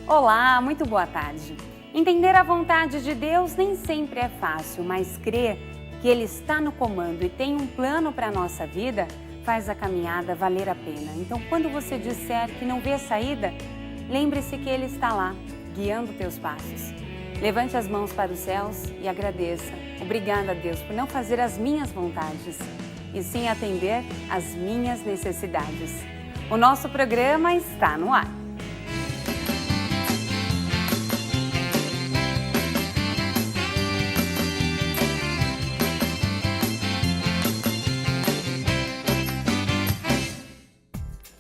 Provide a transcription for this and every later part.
Olá, muito boa tarde. Entender a vontade de Deus nem sempre é fácil, mas crer que Ele está no comando e tem um plano para a nossa vida faz a caminhada valer a pena. Então, quando você disser que não vê saída, lembre-se que Ele está lá, guiando teus passos. Levante as mãos para os céus e agradeça. Obrigada, Deus, por não fazer as minhas vontades, e sim atender às minhas necessidades. O nosso programa está no ar.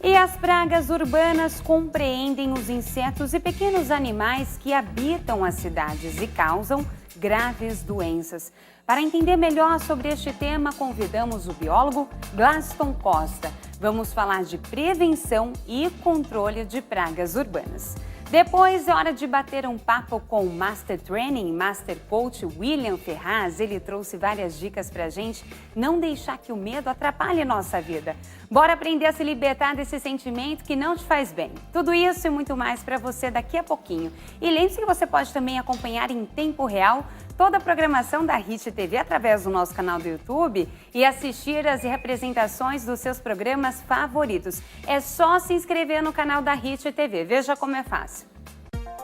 E as pragas urbanas compreendem os insetos e pequenos animais que habitam as cidades e causam graves doenças. Para entender melhor sobre este tema, convidamos o biólogo Glaston Costa. Vamos falar de prevenção e controle de pragas urbanas. Depois é hora de bater um papo com o Master Training, Master Coach William Ferraz. Ele trouxe várias dicas pra gente não deixar que o medo atrapalhe nossa vida. Bora aprender a se libertar desse sentimento que não te faz bem. Tudo isso e muito mais para você daqui a pouquinho. E lembre-se que você pode também acompanhar em tempo real toda a programação da Hit TV através do nosso canal do YouTube e assistir às representações dos seus programas favoritos. É só se inscrever no canal da Hit TV. Veja como é fácil.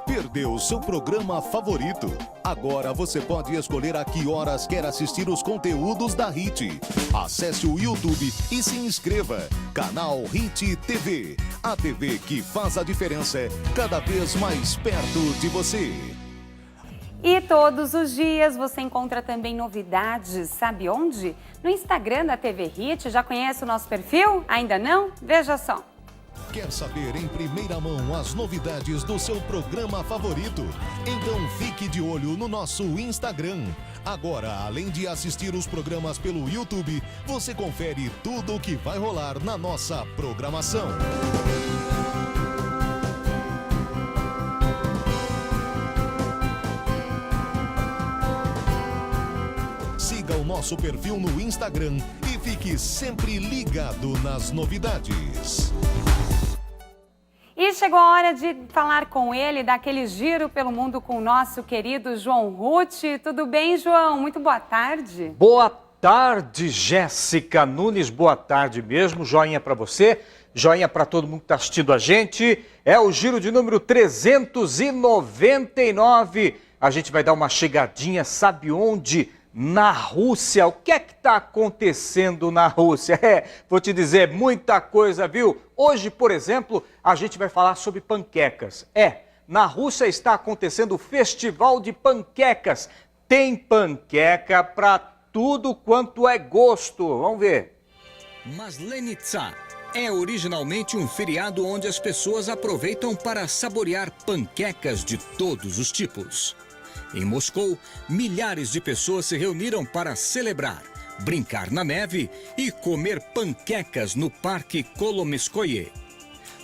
Perdeu seu programa favorito? Agora você pode escolher a que horas quer assistir os conteúdos da Hit. Acesse o YouTube e se inscreva. Canal Hit TV. A TV que faz a diferença cada vez mais perto de você. E todos os dias você encontra também novidades, sabe onde? No Instagram da TV Hit. Já conhece o nosso perfil? Ainda não? Veja só. Quer saber em primeira mão as novidades do seu programa favorito? Então fique de olho no nosso Instagram. Agora, além de assistir os programas pelo YouTube, você confere tudo o que vai rolar na nossa programação. Siga o nosso perfil no Instagram e fique sempre ligado nas novidades. E chegou a hora de falar com ele, dar aquele giro pelo mundo com o nosso querido João Rutti. Tudo bem, João? Muito boa tarde. Boa tarde, Jéssica Nunes. Boa tarde mesmo. Joinha para você, joinha para todo mundo que está assistindo a gente. É o giro de número 399. A gente vai dar uma chegadinha, sabe onde? Na Rússia. O que é que está acontecendo na Rússia? Vou te dizer, muita coisa, viu? Hoje, por exemplo, a gente vai falar sobre panquecas. Na Rússia está acontecendo o Festival de Panquecas. Tem panqueca para tudo quanto é gosto. Vamos ver. Maslenitsa é originalmente um feriado onde as pessoas aproveitam para saborear panquecas de todos os tipos. Em Moscou, milhares de pessoas se reuniram para celebrar, brincar na neve e comer panquecas no Parque Kolomenskoye.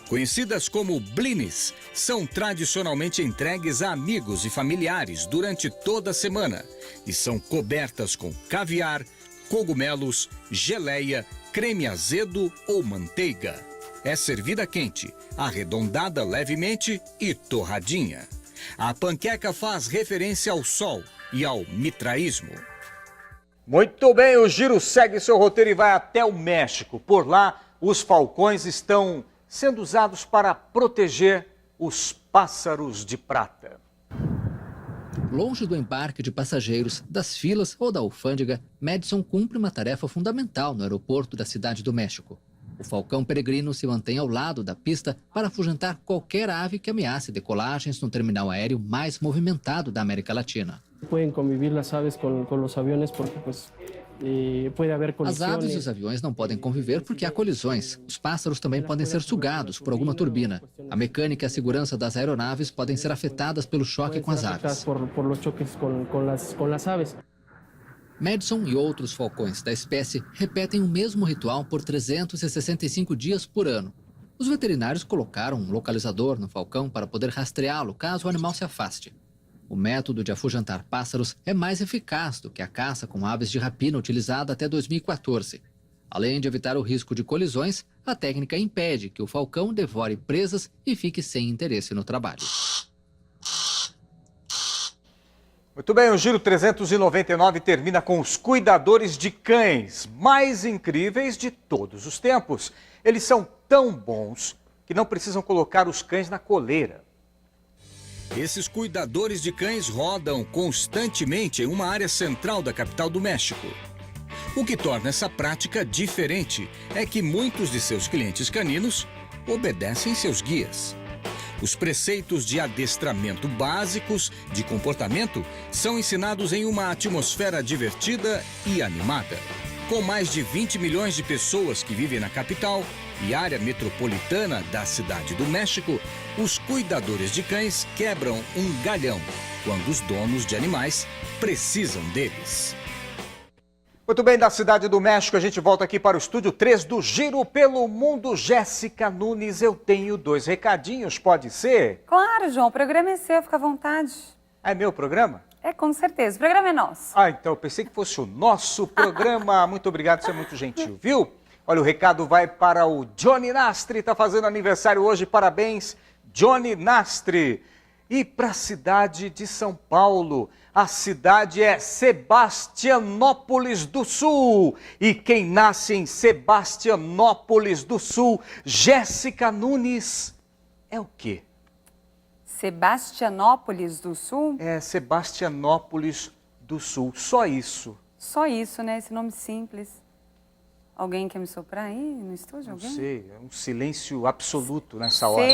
Conhecidas como blinis, são tradicionalmente entregues a amigos e familiares durante toda a semana e são cobertas com caviar, cogumelos, geleia, creme azedo ou manteiga. É servida quente, arredondada levemente e torradinha. A panqueca faz referência ao sol e ao mitraísmo. Muito bem, o giro segue seu roteiro e vai até o México. Por lá, os falcões estão sendo usados para proteger os pássaros de prata. Longe do embarque de passageiros, das filas ou da alfândega, Madison cumpre uma tarefa fundamental no aeroporto da Cidade do México. O falcão peregrino se mantém ao lado da pista para afugentar qualquer ave que ameace decolagens no terminal aéreo mais movimentado da América Latina. Podem conviver as aves com os aviões porque pode haver colisões. As aves e os aviões não podem conviver porque há colisões. Os pássaros também podem ser sugados por alguma turbina. A mecânica e a segurança das aeronaves podem ser afetadas pelo choque com as aves. Madison e outros falcões da espécie repetem o mesmo ritual por 365 dias por ano. Os veterinários colocaram um localizador no falcão para poder rastreá-lo caso o animal se afaste. O método de afugentar pássaros é mais eficaz do que a caça com aves de rapina utilizada até 2014. Além de evitar o risco de colisões, a técnica impede que o falcão devore presas e fique sem interesse no trabalho. Muito bem, o Giro 399 termina com os cuidadores de cães mais incríveis de todos os tempos. Eles são tão bons que não precisam colocar os cães na coleira. Esses cuidadores de cães rodam constantemente em uma área central da capital do México. O que torna essa prática diferente é que muitos de seus clientes caninos obedecem seus guias. Os preceitos de adestramento básicos de comportamento são ensinados em uma atmosfera divertida e animada. Com mais de 20 milhões de pessoas que vivem na capital e área metropolitana da Cidade do México, os cuidadores de cães quebram um galhão quando os donos de animais precisam deles. Muito bem, da Cidade do México, a gente volta aqui para o Estúdio 3 do Giro pelo Mundo. Jéssica Nunes, eu tenho 2 recadinhos, pode ser? Claro, João, o programa é seu, fica à vontade. É meu programa? É, com certeza, o programa é nosso. Ah, então eu pensei que fosse o nosso programa. Muito obrigado, você é muito gentil, viu? Olha, o recado vai para o Johnny Nastri, está fazendo aniversário hoje, parabéns, Johnny Nastri. E para a cidade de São Paulo, a cidade é Sebastianópolis do Sul. E quem nasce em Sebastianópolis do Sul, Jéssica Nunes, é o quê? Sebastianópolis do Sul? É Sebastianópolis do Sul, só isso. Só isso, né? Esse nome simples. Alguém quer me soprar aí no estúdio? Não Alguém? sei, é um silêncio absoluto nessa hora.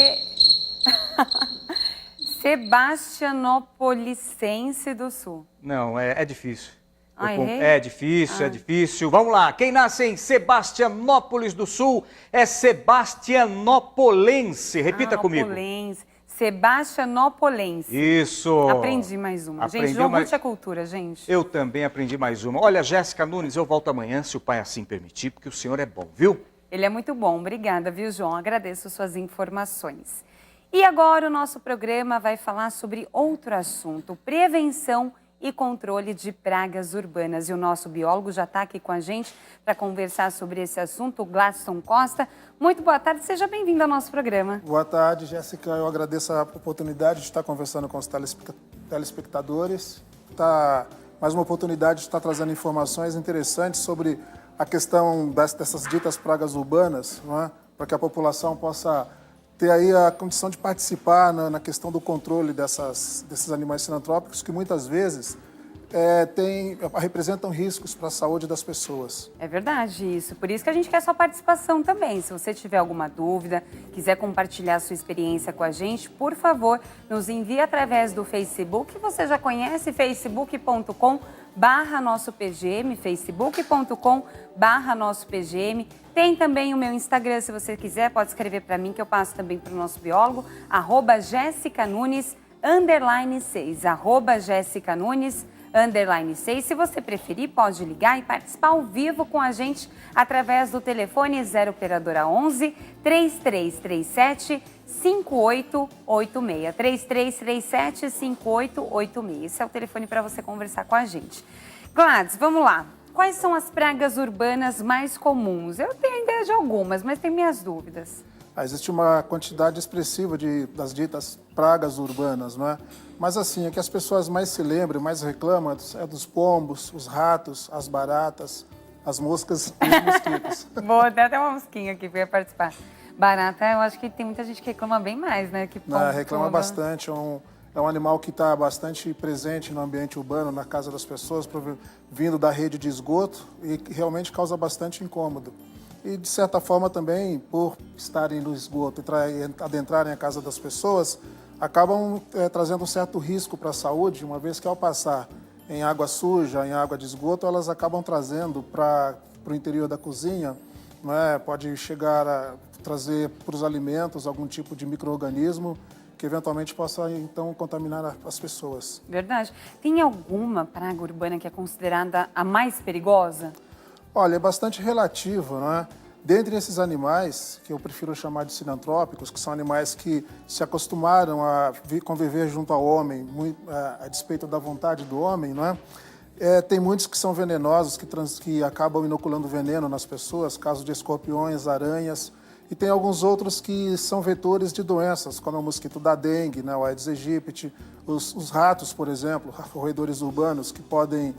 Sebastianopolicense do Sul. Não, é difícil. Ah, errei? É difícil, é difícil. Vamos lá, quem nasce em Sebastianópolis do Sul é sebastianopolense. Repita comigo. Nopolense. Sebastianopolense. Isso. Aprendi mais uma. Gente, João Ruth é cultura, gente. Eu também aprendi mais uma. Olha, Jéssica Nunes, eu volto amanhã, se o pai assim permitir, porque o senhor é bom, viu? Ele é muito bom. Obrigada, viu, João? Agradeço suas informações. E agora o nosso programa vai falar sobre outro assunto, prevenção e controle de pragas urbanas. E o nosso biólogo já está aqui com a gente para conversar sobre esse assunto, o Gladson Costa. Muito boa tarde, seja bem-vindo ao nosso programa. Boa tarde, Jéssica. Eu agradeço a oportunidade de estar conversando com os telespectadores. Mais uma oportunidade de estar trazendo informações interessantes sobre a questão dessas ditas pragas urbanas, não é? Para que a população possa ter aí a condição de participar na questão do controle desses animais sinantrópicos que muitas vezes representam riscos para a saúde das pessoas. É verdade isso, por isso que a gente quer sua participação também. Se você tiver alguma dúvida, quiser compartilhar sua experiência com a gente, por favor, nos envie através do Facebook, que você já conhece, facebook.com/nossopgm, facebook.com/nossopgm. Tem também o meu Instagram, se você quiser, pode escrever para mim, que eu passo também para o nosso biólogo, @JessicaNunes_6, @JessicaNunes_6. Se você preferir, pode ligar e participar ao vivo com a gente através do telefone 0 operadora 11 3337 5886. 3337 5886. Esse é o telefone para você conversar com a gente. Gladys, vamos lá. Quais são as pragas urbanas mais comuns? Eu tenho ideia de algumas, mas tenho minhas dúvidas. Existe uma quantidade expressiva das ditas pragas urbanas, não é? Mas assim, é que as pessoas mais se lembram, mais reclamam, é dos pombos, os ratos, as baratas, as moscas e os mosquitos. Vou dar até uma mosquinha aqui para participar. Barata, eu acho que tem muita gente que reclama bem mais, né? Que pombo, reclama bastante, é um animal que está bastante presente no ambiente urbano, na casa das pessoas, vindo da rede de esgoto e realmente causa bastante incômodo. E, de certa forma, também, por estarem no esgoto e adentrarem a casa das pessoas, acabam trazendo um certo risco para a saúde, uma vez que, ao passar em água suja, em água de esgoto, elas acabam trazendo para o interior da cozinha, não é? Pode chegar a trazer para os alimentos algum tipo de micro-organismo que eventualmente possa, então, contaminar as pessoas. Verdade. Tem alguma praga urbana que é considerada a mais perigosa? Olha, é bastante relativo, não é? Dentre esses animais, que eu prefiro chamar de sinantrópicos, que são animais que se acostumaram a conviver junto ao homem, a despeito da vontade do homem, não é? Tem muitos que são venenosos, que acabam inoculando veneno nas pessoas, caso de escorpiões, aranhas, E tem alguns outros que são vetores de doenças, como o mosquito da dengue, né, o Aedes aegypti, os ratos, por exemplo, roedores urbanos, que podem,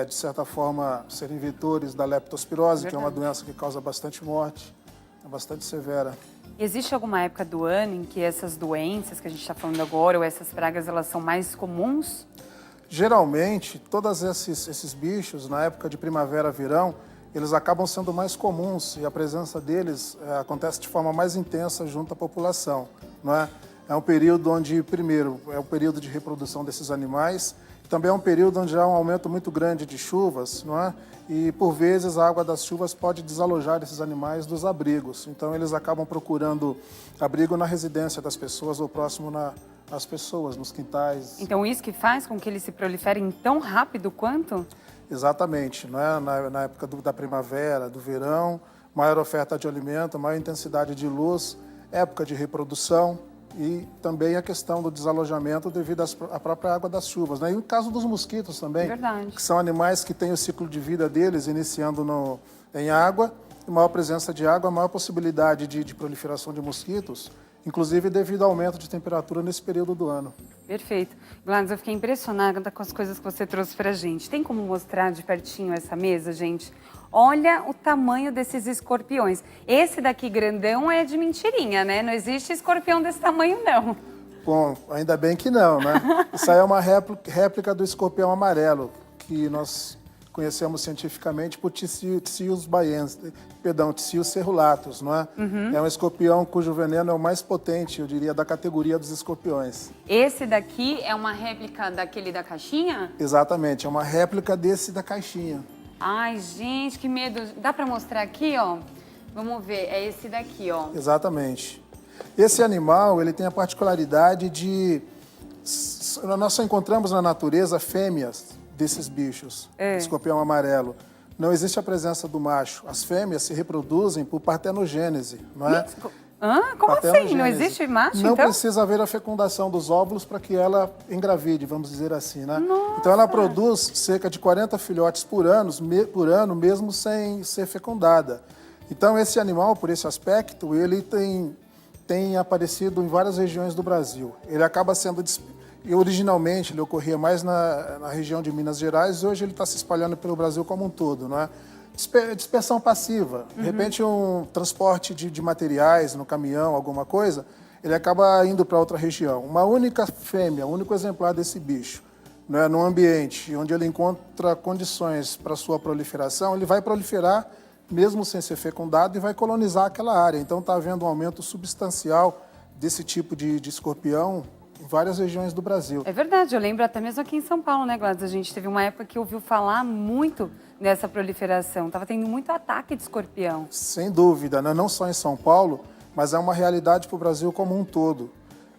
de certa forma, serem vetores da leptospirose, que é uma doença que causa bastante morte, é bastante severa. Existe alguma época do ano em que essas doenças que a gente está falando agora, ou essas pragas, elas são mais comuns? Geralmente, todos esses bichos, na época de primavera, verão, eles acabam sendo mais comuns e a presença deles acontece de forma mais intensa junto à população, não é? É um período onde, primeiro, é o período de reprodução desses animais, também é um período onde há um aumento muito grande de chuvas, não é? E, por vezes, a água das chuvas pode desalojar esses animais dos abrigos. Então, eles acabam procurando abrigo na residência das pessoas ou próximo às pessoas, nos quintais. Então, isso que faz com que eles se proliferem tão rápido quanto? Exatamente, não é? Na época da primavera, do verão, maior oferta de alimento, maior intensidade de luz, época de reprodução e também a questão do desalojamento devido à própria água das chuvas, né? E o caso dos mosquitos também, que são animais que têm o ciclo de vida deles iniciando em água, e maior presença de água, maior possibilidade de proliferação de mosquitos, inclusive devido ao aumento de temperatura nesse período do ano. Perfeito. Gladys, eu fiquei impressionada com as coisas que você trouxe pra gente. Tem como mostrar de pertinho essa mesa, gente? Olha o tamanho desses escorpiões. Esse daqui grandão é de mentirinha, né? Não existe escorpião desse tamanho, não. Bom, ainda bem que não, né? Isso aí é uma réplica do escorpião amarelo, que nós conhecemos cientificamente por Ptissius baiensis, Ptissius cerulatus, não é? É um escorpião cujo veneno é o mais potente, eu diria, da categoria dos escorpiões. Esse daqui é uma réplica daquele da caixinha? Exatamente, é uma réplica desse da caixinha. Ai, gente, que medo. Dá pra mostrar aqui, ó? Vamos ver, é esse daqui, ó. Exatamente. Esse animal, ele tem a particularidade de... Nós só encontramos na natureza fêmeas desses bichos, escorpião amarelo. Não existe a presença do macho. As fêmeas se reproduzem por partenogênese, não é? Como assim? Não existe macho, Não então? precisa haver a fecundação dos óvulos para que ela engravide, vamos dizer assim, né? Nossa. Então ela produz cerca de 40 filhotes por ano, mesmo sem ser fecundada. Então esse animal, por esse aspecto, ele tem aparecido em várias regiões do Brasil. Ele acaba sendo... Originalmente ele ocorria mais na região de Minas Gerais e hoje ele está se espalhando pelo Brasil como um todo, não é? Dispersão passiva. De repente, um transporte de materiais no caminhão, alguma coisa, ele acaba indo para outra região. Uma única fêmea, um único exemplar desse bicho, né, num ambiente onde ele encontra condições para sua proliferação, ele vai proliferar mesmo sem ser fecundado e vai colonizar aquela área. Então, está havendo um aumento substancial desse tipo de escorpião em várias regiões do Brasil. É verdade, eu lembro até mesmo aqui em São Paulo, né, Gladys? A gente teve uma época que ouviu falar muito nessa proliferação. Estava tendo muito ataque de escorpião. Sem dúvida, né? Não só em São Paulo, mas é uma realidade para o Brasil como um todo.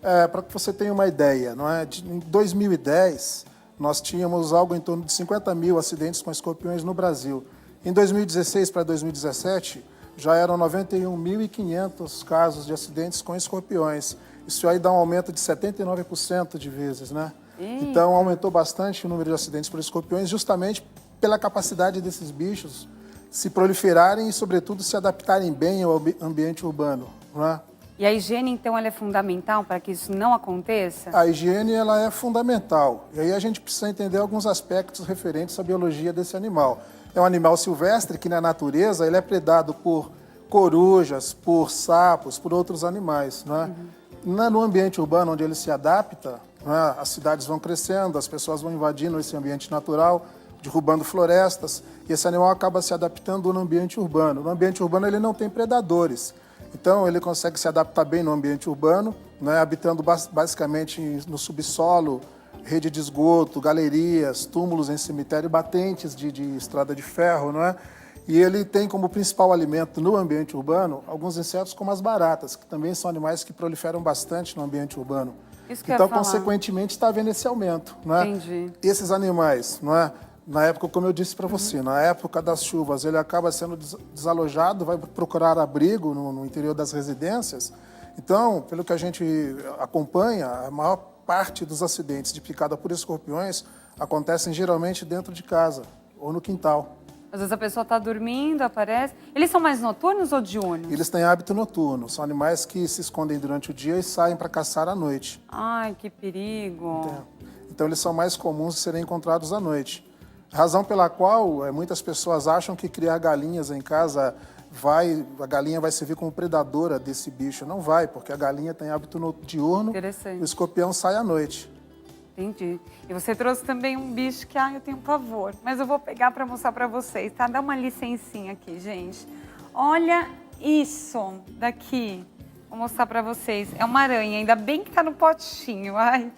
Para que você tenha uma ideia, não é? Em 2010, nós tínhamos algo em torno de 50 mil acidentes com escorpiões no Brasil. Em 2016 para 2017, já eram 91.500 casos de acidentes com escorpiões. Isso aí dá um aumento de 79% de vezes, né? Então, aumentou bastante o número de acidentes por escorpiões, justamente pela capacidade desses bichos se proliferarem e, sobretudo, se adaptarem bem ao ambiente urbano, não é? E a higiene, então, ela é fundamental para que isso não aconteça? A higiene, ela é fundamental. E aí a gente precisa entender alguns aspectos referentes à biologia desse animal. É um animal silvestre que, na natureza, ele é predado por corujas, por sapos, por outros animais, não é? No ambiente urbano, onde ele se adapta, né, as cidades vão crescendo, as pessoas vão invadindo esse ambiente natural, derrubando florestas, e esse animal acaba se adaptando no ambiente urbano. No ambiente urbano, ele não tem predadores. Então, ele consegue se adaptar bem no ambiente urbano, né, habitando basicamente no subsolo, rede de esgoto, galerias, túmulos em cemitério, batentes de estrada de ferro, não é? E ele tem como principal alimento no ambiente urbano alguns insetos como as baratas, que também são animais que proliferam bastante no ambiente urbano. Isso que eu Então, ia falar. consequentemente, está havendo esse aumento, não é? Entendi. Esses animais, não é? Na época, como eu disse para você, na época das chuvas, ele acaba sendo desalojado, vai procurar abrigo no interior das residências. Então, pelo que a gente acompanha, a maior parte dos acidentes de picada por escorpiões acontecem geralmente dentro de casa ou no quintal. Às vezes a pessoa está dormindo, aparece. Eles são mais noturnos ou diurnos? Eles têm hábito noturno, são animais que se escondem durante o dia e saem para caçar à noite. Ai, que perigo. Então eles são mais comuns de serem encontrados à noite. Razão pela qual muitas pessoas acham que criar galinhas em casa a galinha vai servir como predadora desse bicho. Não vai, porque a galinha tem hábito diurno, o escorpião sai à noite. Entendi. E você trouxe também um bicho que, eu tenho pavor, mas eu vou pegar para mostrar para vocês, tá? Dá uma licencinha aqui, gente. Olha isso daqui. Vou mostrar para vocês. É uma aranha, ainda bem que tá no potinho. Ai.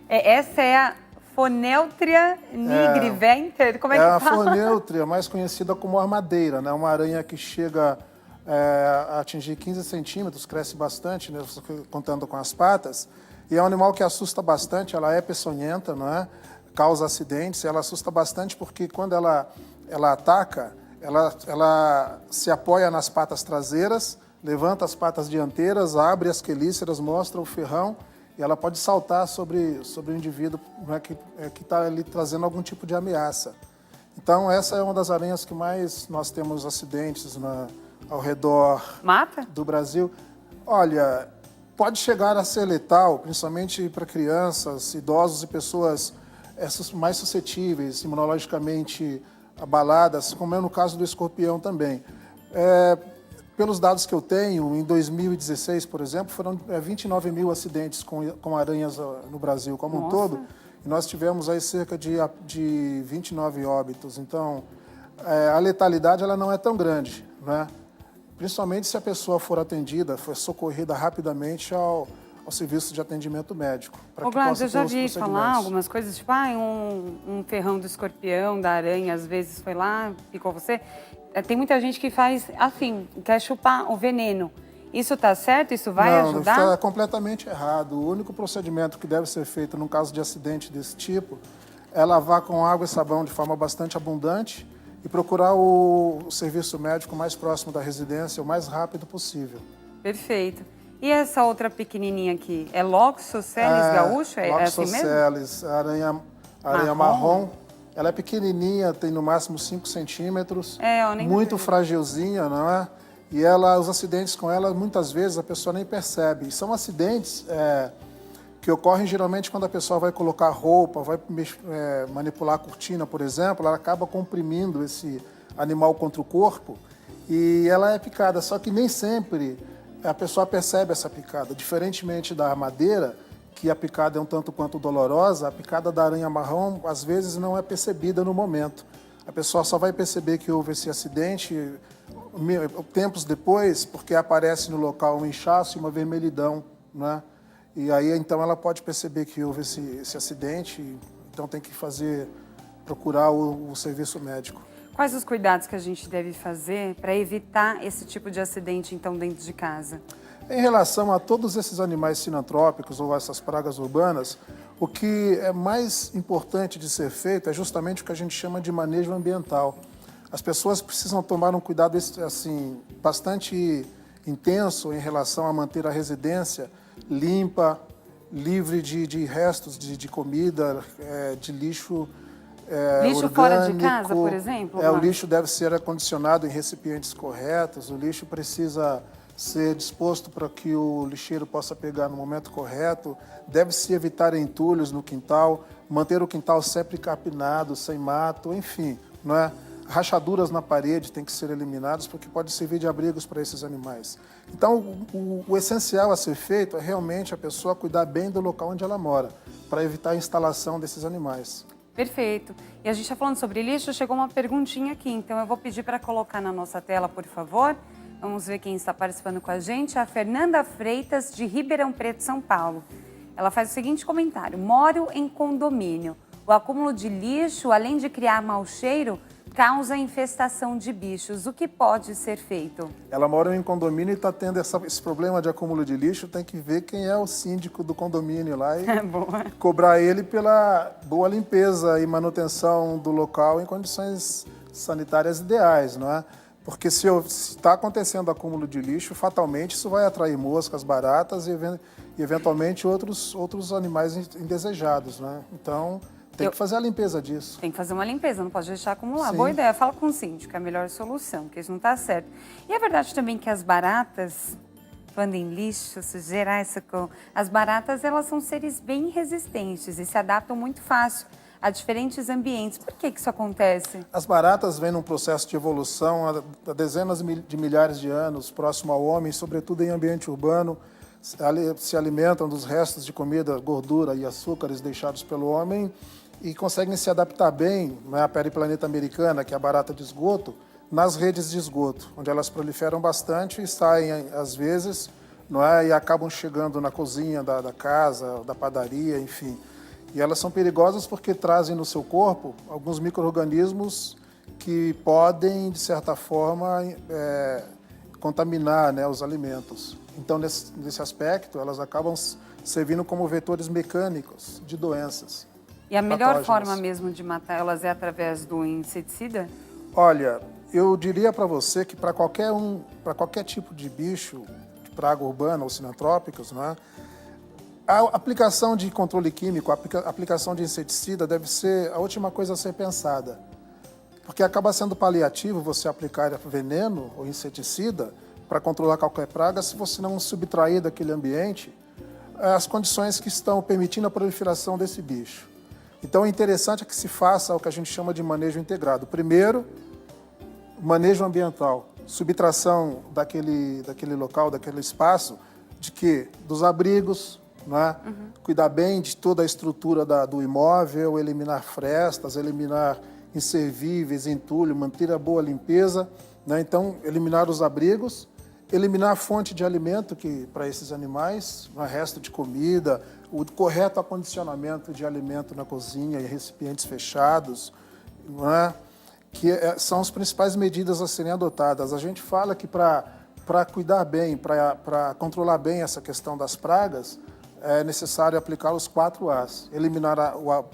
Essa é a Phoneutria nigriventer. Como é que a fala? Phoneutria, mais conhecida como armadeira, né? Uma aranha que chega a atingir 15 centímetros, cresce bastante, né? Contando com as patas. E é um animal que assusta bastante, ela é peçonhenta, não é? Causa acidentes, ela assusta bastante porque quando ela ataca, ela se apoia nas patas traseiras, levanta as patas dianteiras, abre as quelíceras, mostra o ferrão e ela pode saltar sobre o indivíduo, não é, que está ali trazendo algum tipo de ameaça. Então essa é uma das aranhas que mais nós temos acidentes ao redor do Brasil. Olha, pode chegar a ser letal, principalmente para crianças, idosos e pessoas mais suscetíveis, imunologicamente abaladas, como é no caso do escorpião também. Pelos dados que eu tenho, em 2016, por exemplo, foram 29 mil acidentes com aranhas no Brasil como um todo, e nós tivemos aí cerca de 29 óbitos. Então, a letalidade ela não é tão grande, né? Principalmente se a pessoa for atendida, for socorrida rapidamente ao serviço de atendimento médico. Ô, Gladys, eu já vi falar algumas coisas, tipo, um ferrão do escorpião, da aranha, às vezes foi lá, picou você. Tem muita gente que faz assim, quer chupar o veneno. Isso tá certo? Isso vai ajudar? Não, está completamente errado. O único procedimento que deve ser feito no caso de acidente desse tipo é lavar com água e sabão de forma bastante abundante e procurar o serviço médico mais próximo da residência o mais rápido possível. Perfeito. E essa outra pequenininha aqui? É Loxosceles gaúcho? É assim mesmo? Loxosceles, aranha marrom. Ela é pequenininha, tem no máximo 5 centímetros, muito fragilzinha, não é? E os acidentes com ela, muitas vezes, a pessoa nem percebe. E são acidentes que ocorrem geralmente quando a pessoa vai colocar roupa, vai manipular a cortina, por exemplo, ela acaba comprimindo esse animal contra o corpo e ela é picada. Só que nem sempre a pessoa percebe essa picada. Diferentemente da armadeira, que a picada é um tanto quanto dolorosa, a picada da aranha marrom, às vezes, não é percebida no momento. A pessoa só vai perceber que houve esse acidente tempos depois, porque aparece no local um inchaço e uma vermelhidão, né? E aí, então, ela pode perceber que houve esse acidente, então tem que procurar o serviço médico. Quais os cuidados que a gente deve fazer para evitar esse tipo de acidente, então, dentro de casa? Em relação a todos esses animais sinantrópicos ou essas pragas urbanas, o que é mais importante de ser feito é justamente o que a gente chama de manejo ambiental. As pessoas precisam tomar um cuidado assim, bastante intenso em relação a manter a residência limpa, livre de restos de comida, de lixo lixo orgânico. Fora de casa, por exemplo? O lixo deve ser acondicionado em recipientes corretos, o lixo precisa ser disposto para que o lixeiro possa pegar no momento correto, deve-se evitar entulhos no quintal, manter o quintal sempre capinado, sem mato, enfim, não é? Rachaduras na parede têm que ser eliminadas porque pode servir de abrigos para esses animais. Então, o essencial a ser feito é realmente a pessoa cuidar bem do local onde ela mora, para evitar a instalação desses animais. Perfeito. E a gente está falando sobre lixo, chegou uma perguntinha aqui, então eu vou pedir para colocar na nossa tela, por favor. Vamos ver quem está participando com a gente. A Fernanda Freitas, de Ribeirão Preto, São Paulo. Ela faz o seguinte comentário: moro em condomínio. O acúmulo de lixo, além de criar mau cheiro, causa infestação de bichos. O que pode ser feito? Ela mora em condomínio e está tendo esse problema de acúmulo de lixo. Tem que ver quem é o síndico do condomínio lá e cobrar ele pela boa limpeza e manutenção do local em condições sanitárias ideais, não é? Porque se está acontecendo acúmulo de lixo, fatalmente isso vai atrair moscas, baratas e eventualmente outros animais indesejados, né? Então, Tem que fazer a limpeza disso. Tem que fazer uma limpeza, não pode deixar acumular. Sim. Boa ideia, fala com o síndico, é a melhor solução, porque isso não está certo. E é verdade também que as baratas, falando em lixo, sujeira, as baratas, elas são seres bem resistentes e se adaptam muito fácil a diferentes ambientes. Por que isso acontece? As baratas vêm num processo de evolução há dezenas de milhares de anos, próximo ao homem, sobretudo em ambiente urbano, se alimentam dos restos de comida, gordura e açúcares deixados pelo homem e conseguem se adaptar bem, não é, a periplaneta americana, que é a barata de esgoto, nas redes de esgoto, onde elas proliferam bastante e saem, às vezes, não é, e acabam chegando na cozinha da casa, da padaria, enfim. E elas são perigosas porque trazem no seu corpo alguns micro-organismos que podem, de certa forma, contaminar, né, os alimentos. Então, nesse aspecto, elas acabam servindo como vetores mecânicos de doenças. E a melhor patógenas. forma mesmo de matar elas é através do inseticida? Olha, eu diria para você que para qualquer tipo de bicho, de praga urbana ou sinantrópicos, né, a aplicação de controle químico, a aplicação de inseticida deve ser a última coisa a ser pensada. Porque acaba sendo paliativo você aplicar veneno ou inseticida para controlar qualquer praga se você não subtrair daquele ambiente as condições que estão permitindo a proliferação desse bicho. Então, o interessante é que se faça o que a gente chama de manejo integrado. Primeiro, manejo ambiental, subtração daquele local, daquele espaço, de quê? Dos abrigos, né? Cuidar bem de toda a estrutura do imóvel, eliminar frestas, eliminar inservíveis, entulho, manter a boa limpeza, né? Então, eliminar os abrigos, eliminar a fonte de alimento para esses animais, o resto de comida, o correto acondicionamento de alimento na cozinha em recipientes fechados, não é? Que são as principais medidas a serem adotadas. A gente fala que para cuidar bem, para controlar bem essa questão das pragas, é necessário aplicar os 4 As. Eliminar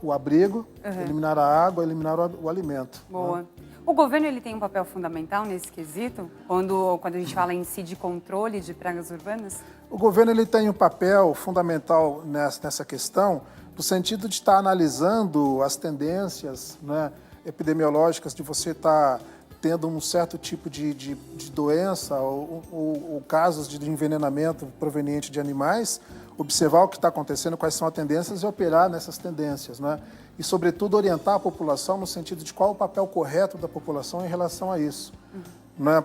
o abrigo, eliminar a água, eliminar o alimento. Boa. Né? O governo ele tem um papel fundamental nesse quesito, quando a gente fala em si de controle de pragas urbanas? O governo ele tem um papel fundamental nessa questão, no sentido de estar analisando as tendências, né, epidemiológicas, de você estar tendo um certo tipo de doença ou casos de envenenamento proveniente de animais, observar o que está acontecendo, quais são as tendências e operar nessas tendências, né? E, sobretudo, orientar a população no sentido de qual o papel correto da população em relação a isso. Né?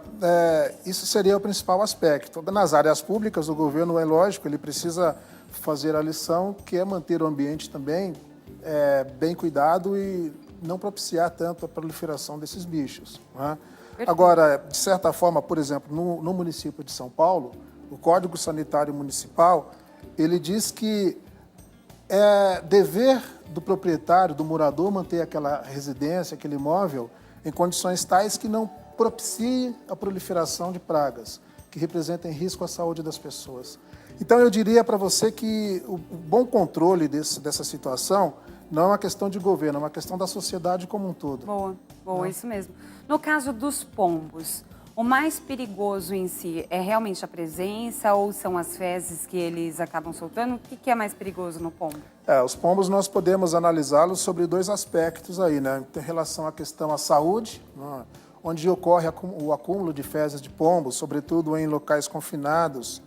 Isso seria o principal aspecto. Nas áreas públicas, o governo, é lógico, ele precisa fazer a lição, que é manter o ambiente também bem cuidado e não propiciar tanto a proliferação desses bichos. Né? Agora, de certa forma, por exemplo, no município de São Paulo, o Código Sanitário Municipal, ele diz que é dever do proprietário, do morador, manter aquela residência, aquele imóvel, em condições tais que não propicie a proliferação de pragas, que representem risco à saúde das pessoas. Então, eu diria para você que o bom controle dessa situação não é uma questão de governo, é uma questão da sociedade como um todo. Boa, isso mesmo. No caso dos pombos, o mais perigoso em si é realmente a presença ou são as fezes que eles acabam soltando? O que é mais perigoso no pombo? Os pombos nós podemos analisá-los sobre 2 aspectos aí, né? Em relação à questão à saúde, né? Onde ocorre o acúmulo de fezes de pombos, sobretudo em locais confinados,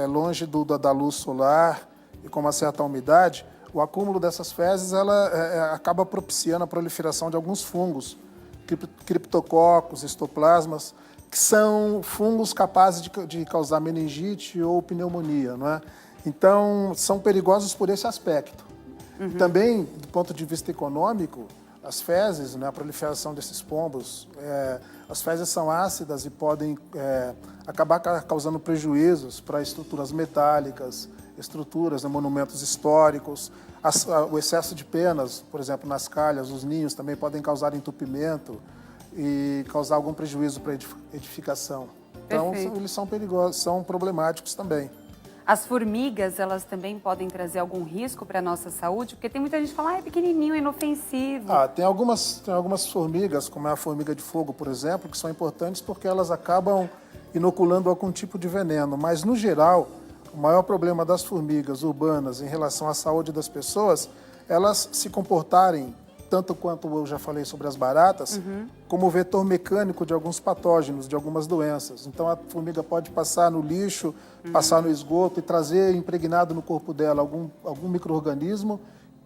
longe da luz solar e com uma certa umidade, o acúmulo dessas fezes ela acaba propiciando a proliferação de alguns fungos, criptococos, histoplasmas, que são fungos capazes de causar meningite ou pneumonia, não é? Então, são perigosos por esse aspecto. Também, do ponto de vista econômico, as fezes, né, a proliferação desses pombos, as fezes são ácidas e podem acabar causando prejuízos para estruturas metálicas, estruturas, né, monumentos históricos. O excesso de penas, por exemplo, nas calhas, os ninhos também podem causar entupimento e causar algum prejuízo para a edificação. Então, eles são perigosos, são problemáticos também. As formigas, elas também podem trazer algum risco para a nossa saúde? Porque tem muita gente que fala, é pequenininho, é inofensivo. Tem algumas formigas, como é a formiga de fogo, por exemplo, que são importantes porque elas acabam inoculando algum tipo de veneno. Mas, no geral, o maior problema das formigas urbanas em relação à saúde das pessoas, elas se comportarem, tanto quanto eu já falei sobre as baratas, como vetor mecânico de alguns patógenos, de algumas doenças. Então a formiga pode passar no lixo, passar no esgoto e trazer impregnado no corpo dela algum micro-organismo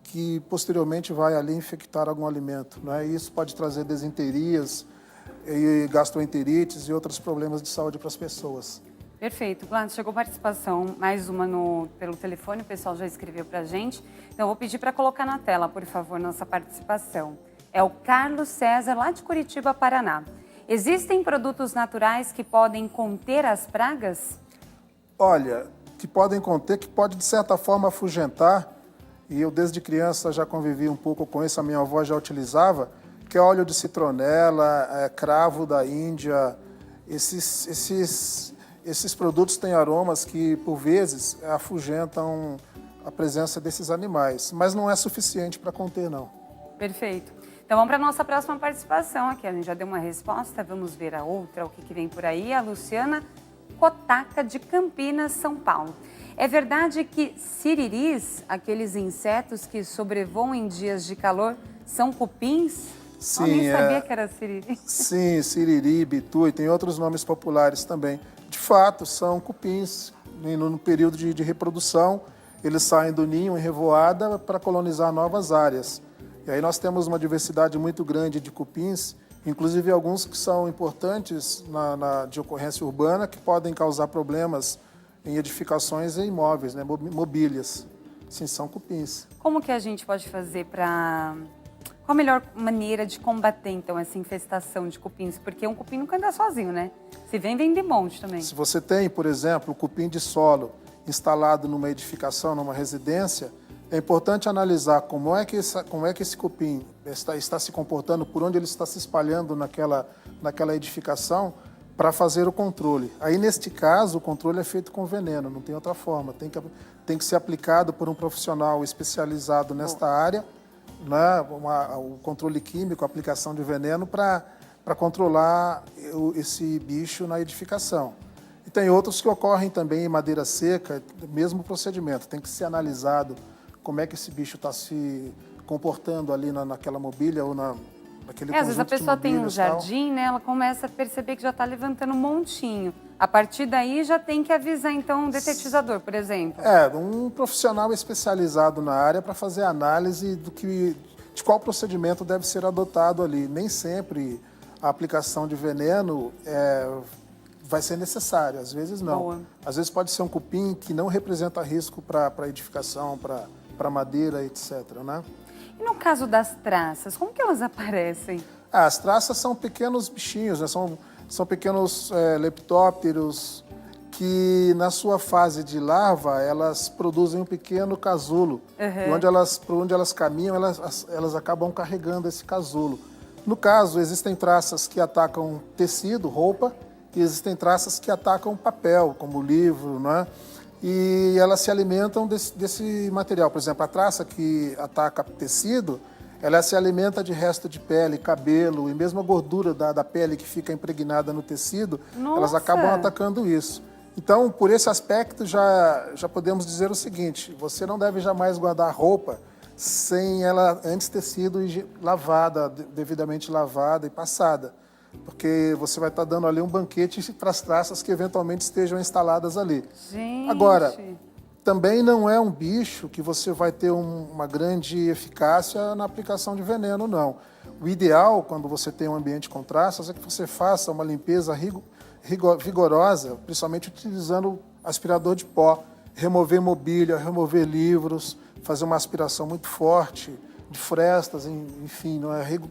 que posteriormente vai ali infectar algum alimento, né? E isso pode trazer desinterias, e gastroenterites e outros problemas de saúde para as pessoas. Perfeito. Gladys, chegou participação, mais uma pelo telefone, o pessoal já escreveu para a gente. Então, eu vou pedir para colocar na tela, por favor, nossa participação. É o Carlos César, lá de Curitiba, Paraná. Existem produtos naturais que podem conter as pragas? Olha, que podem conter, que pode, de certa forma, afugentar, e eu desde criança já convivi um pouco com isso, a minha avó já utilizava, que é óleo de citronela, cravo da Índia. Esses produtos têm aromas que, por vezes, afugentam a presença desses animais, mas não é suficiente para conter, não. Perfeito. Então vamos para a nossa próxima participação aqui. A gente já deu uma resposta, vamos ver a outra, o que vem por aí. A Luciana Cotaca, de Campinas, São Paulo. É verdade que siriris, aqueles insetos que sobrevoam em dias de calor, são cupins? Sim, eu nem sabia que era siriri. Sim, siriri, bitu e tem outros nomes populares também. De fato, são cupins. No período de reprodução, eles saem do ninho em revoada para colonizar novas áreas. E aí nós temos uma diversidade muito grande de cupins, inclusive alguns que são importantes de ocorrência urbana, que podem causar problemas em edificações e imóveis, né, mobílias. Sim, são cupins. Como que a gente pode fazer para... Qual a melhor maneira de combater, então, essa infestação de cupins? Porque um cupim nunca anda sozinho, né? Se vem de monte também. Se você tem, por exemplo, o cupim de solo instalado numa edificação, numa residência, é importante analisar como é que esse cupim está se comportando, por onde ele está se espalhando naquela edificação, para fazer o controle. Aí, neste caso, o controle é feito com veneno, não tem outra forma. Tem que ser aplicado por um profissional especializado nesta área, né, o controle químico, a aplicação de veneno para controlar esse bicho na edificação. E tem outros que ocorrem também em madeira seca, mesmo procedimento. Tem que ser analisado como é que esse bicho está se comportando ali naquela mobília ou naquele conjunto de mobílias. Às vezes a pessoa tem um jardim, né, ela começa a perceber que já está levantando um montinho. A partir daí já tem que avisar, então, um detetizador, por exemplo. Um profissional especializado na área para fazer análise de qual procedimento deve ser adotado ali. Nem sempre a aplicação de veneno vai ser necessária, às vezes não. Boa. Às vezes pode ser um cupim que não representa risco para edificação, para madeira, etc. Né? E no caso das traças, como que elas aparecem? As traças são pequenos bichinhos, né? São pequenos leptópteros que, na sua fase de larva, elas produzem um pequeno casulo. E por onde elas caminham, elas acabam carregando esse casulo. No caso, existem traças que atacam tecido, roupa, e existem traças que atacam papel, como livro, né? E elas se alimentam desse material. Por exemplo, a traça que ataca tecido, ela se alimenta de resto de pele, cabelo e mesmo a gordura da pele que fica impregnada no tecido, elas acabam atacando isso. Então, por esse aspecto, já podemos dizer o seguinte: você não deve jamais guardar roupa sem ela antes ter sido lavada, devidamente lavada e passada. Porque você vai estar dando ali um banquete para as traças que eventualmente estejam instaladas ali. Gente. Agora, também não é um bicho que você vai ter uma grande eficácia na aplicação de veneno, não. O ideal, quando você tem um ambiente com traças, é que você faça uma limpeza vigorosa, principalmente utilizando aspirador de pó, remover mobília, remover livros, fazer uma aspiração muito forte de frestas, enfim,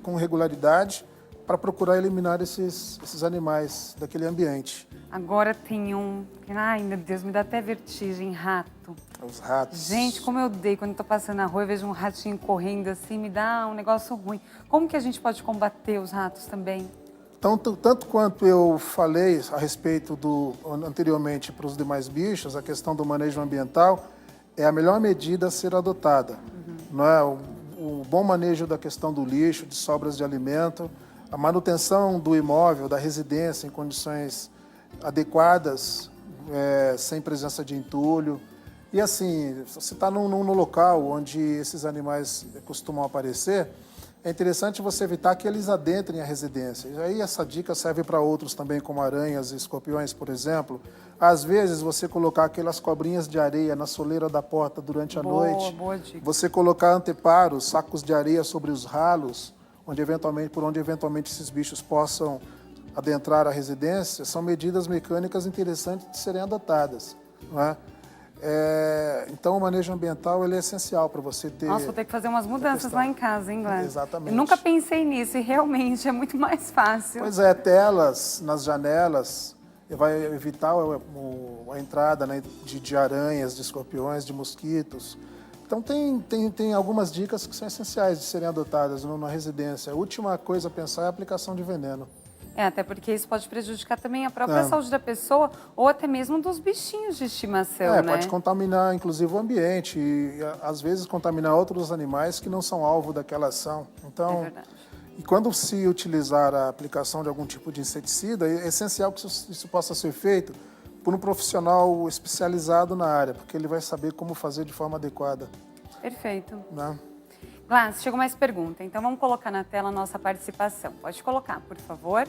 com regularidade, para procurar eliminar esses animais daquele ambiente. Agora tem ai, meu Deus, me dá até vertigem, rato. Os ratos. Gente, como eu odeio quando estou passando na rua e vejo um ratinho correndo assim, me dá um negócio ruim. Como que a gente pode combater os ratos também? Então, tanto quanto eu falei a respeito anteriormente para os demais bichos, a questão do manejo ambiental é a melhor medida a ser adotada. Não é? O bom manejo da questão do lixo, de sobras de alimento, a manutenção do imóvel, da residência em condições adequadas, sem presença de entulho. E assim, se você está num local onde esses animais costumam aparecer, é interessante você evitar que eles adentrem a residência. E aí essa dica serve para outros também, como aranhas e escorpiões, por exemplo. Às vezes, você colocar aquelas cobrinhas de areia na soleira da porta durante a noite. Boa dica. Você colocar anteparos, sacos de areia sobre os ralos, por onde eventualmente esses bichos possam adentrar a residência, são medidas mecânicas interessantes de serem adotadas, não é? Então, o manejo ambiental ele é essencial para você ter... Nossa, vou ter que fazer umas mudanças lá em casa, hein, Gladys? Exatamente. Eu nunca pensei nisso e realmente é muito mais fácil. Pois é, telas nas janelas vai evitar a entrada, né, de aranhas, de escorpiões, de mosquitos. Então, tem algumas dicas que são essenciais de serem adotadas na residência. A última coisa a pensar é a aplicação de veneno. Até porque isso pode prejudicar também a própria saúde da pessoa ou até mesmo dos bichinhos de estimação, né? Pode contaminar, inclusive, o ambiente e, às vezes, contaminar outros animais que não são alvo daquela ação. Então, É verdade. E quando se utilizar a aplicação de algum tipo de inseticida, é essencial que isso possa ser feito por um profissional especializado na área, porque ele vai saber como fazer de forma adequada. Perfeito. Né? Gladys, chegou mais pergunta, então vamos colocar na tela a nossa participação. Pode colocar, por favor.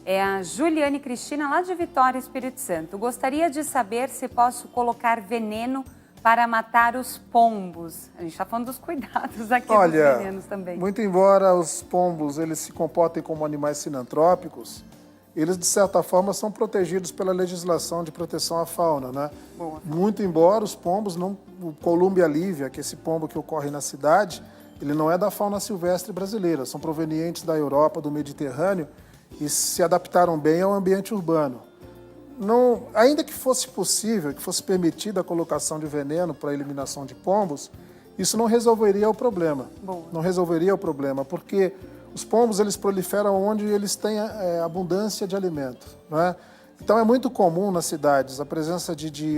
É a Juliane Cristina, lá de Vitória, Espírito Santo. Gostaria de saber se posso colocar veneno para matar os pombos. A gente está falando dos cuidados aqui dos venenos também. Muito embora os pombos eles se comportem como animais sinantrópicos, eles, de certa forma, são protegidos pela legislação de proteção à fauna, né? Boa. Muito embora os pombos, o Columbia livia, que é esse pombo que ocorre na cidade, ele não é da fauna silvestre brasileira, são provenientes da Europa, do Mediterrâneo, e se adaptaram bem ao ambiente urbano. Não, ainda que fosse possível, que fosse permitida a colocação de veneno para a eliminação de pombos, isso não resolveria o problema. Boa. Não resolveria o problema, porque os pombos eles proliferam onde eles têm abundância de alimento, não é? Então é muito comum nas cidades a presença de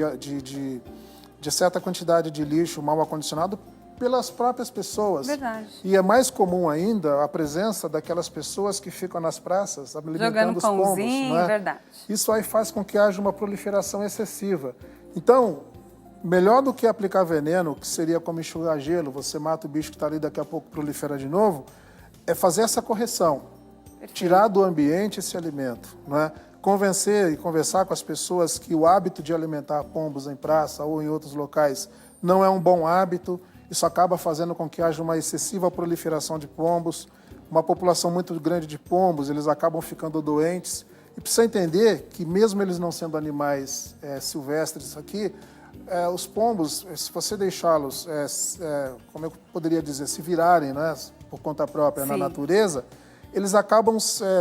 certa quantidade de lixo mal acondicionado pelas próprias pessoas. Verdade. E é mais comum ainda a presença daquelas pessoas que ficam nas praças alimentando os pombos. Pãozinho, não é? verdade. Isso aí faz com que haja uma proliferação excessiva. Então, melhor do que aplicar veneno, que seria como enxugar gelo, você mata o bicho que está ali, daqui a pouco prolifera de novo, é fazer essa correção. Perfeito. Tirar do ambiente esse alimento, não é? Convencer e conversar com as pessoas que o hábito de alimentar pombos em praça ou em outros locais não é um bom hábito. Isso acaba fazendo com que haja uma excessiva proliferação de pombos, uma população muito grande de pombos, eles acabam ficando doentes. E precisa entender que mesmo eles não sendo animais silvestres aqui, os pombos, se você deixá-los, como eu poderia dizer, se virarem, né, por conta própria na natureza, eles acabam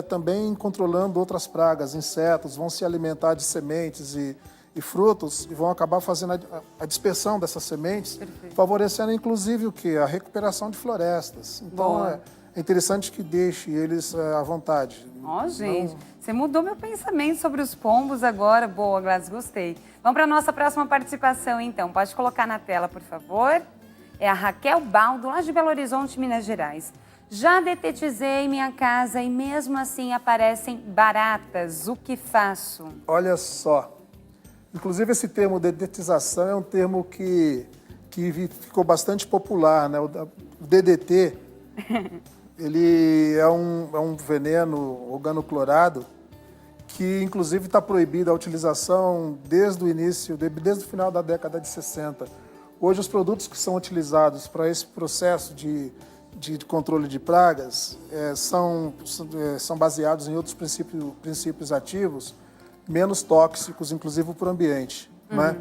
também controlando outras pragas, insetos, vão se alimentar de sementes e frutos e vão acabar fazendo a dispersão dessas sementes, favorecendo inclusive o quê? A recuperação de florestas. Então é interessante que deixe eles à vontade. Gente, você mudou meu pensamento sobre os pombos agora. Boa, Gladys, gostei. Vamos para a nossa próxima participação, então. Pode colocar na tela, por favor. É a Raquel Baldo, lá de Belo Horizonte, Minas Gerais. Já detetizei minha casa e mesmo assim aparecem baratas. O que faço? Olha só. Inclusive, esse termo dedetização é um termo que ficou bastante popular, né? O DDT, ele é um veneno organoclorado que, inclusive, está proibida a utilização desde o início, desde o final da década de 60. Hoje, os produtos que são utilizados para esse processo de controle de pragas são baseados em outros princípios ativos, menos tóxicos, inclusive para o ambiente. Né?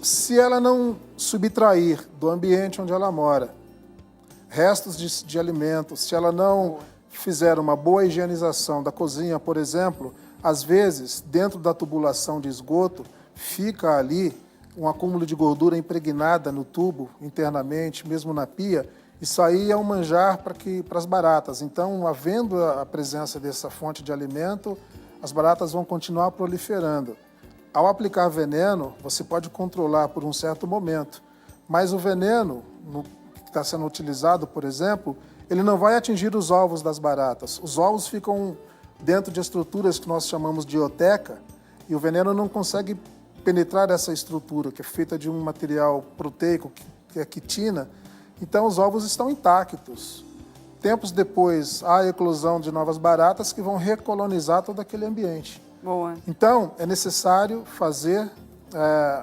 Se ela não subtrair do ambiente onde ela mora restos de alimentos, se ela não fizer uma boa higienização da cozinha, por exemplo, às vezes, dentro da tubulação de esgoto, fica ali um acúmulo de gordura impregnada no tubo, internamente, mesmo na pia. Isso aí é um manjar para as baratas. Então, havendo a presença dessa fonte de alimento, as baratas vão continuar proliferando. Ao aplicar veneno, você pode controlar por um certo momento, mas o veneno que está sendo utilizado, por exemplo, ele não vai atingir os ovos das baratas. Os ovos ficam dentro de estruturas que nós chamamos de oteca, E o veneno não consegue penetrar essa estrutura, que é feita de um material proteico, que é a quitina. Então, os ovos estão intactos. Tempos depois, há a eclosão de novas baratas que vão recolonizar todo aquele ambiente. Boa. Então, é necessário fazer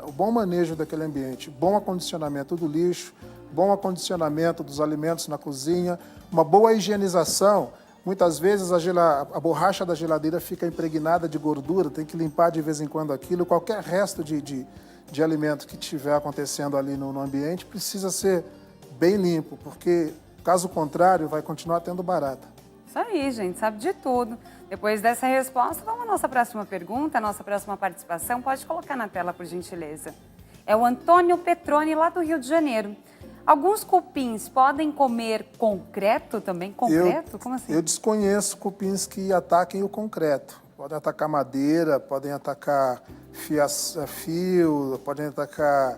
o bom manejo daquele ambiente, bom acondicionamento do lixo, bom acondicionamento dos alimentos na cozinha, uma boa higienização. Muitas vezes a borracha da geladeira fica impregnada de gordura, tem que limpar de vez em quando aquilo. Qualquer resto de alimento que estiver acontecendo ali no ambiente precisa ser bem limpo, porque, caso contrário, vai continuar tendo barata. Isso aí, gente, sabe de tudo. Depois dessa resposta, vamos à nossa próxima pergunta, a nossa próxima participação. Pode colocar na tela, por gentileza. É o Antônio Petroni, lá do Rio de Janeiro. Alguns cupins podem comer concreto também? Concreto? Como assim? Eu desconheço cupins que ataquem o concreto. Podem atacar madeira, podem atacar fio, podem atacar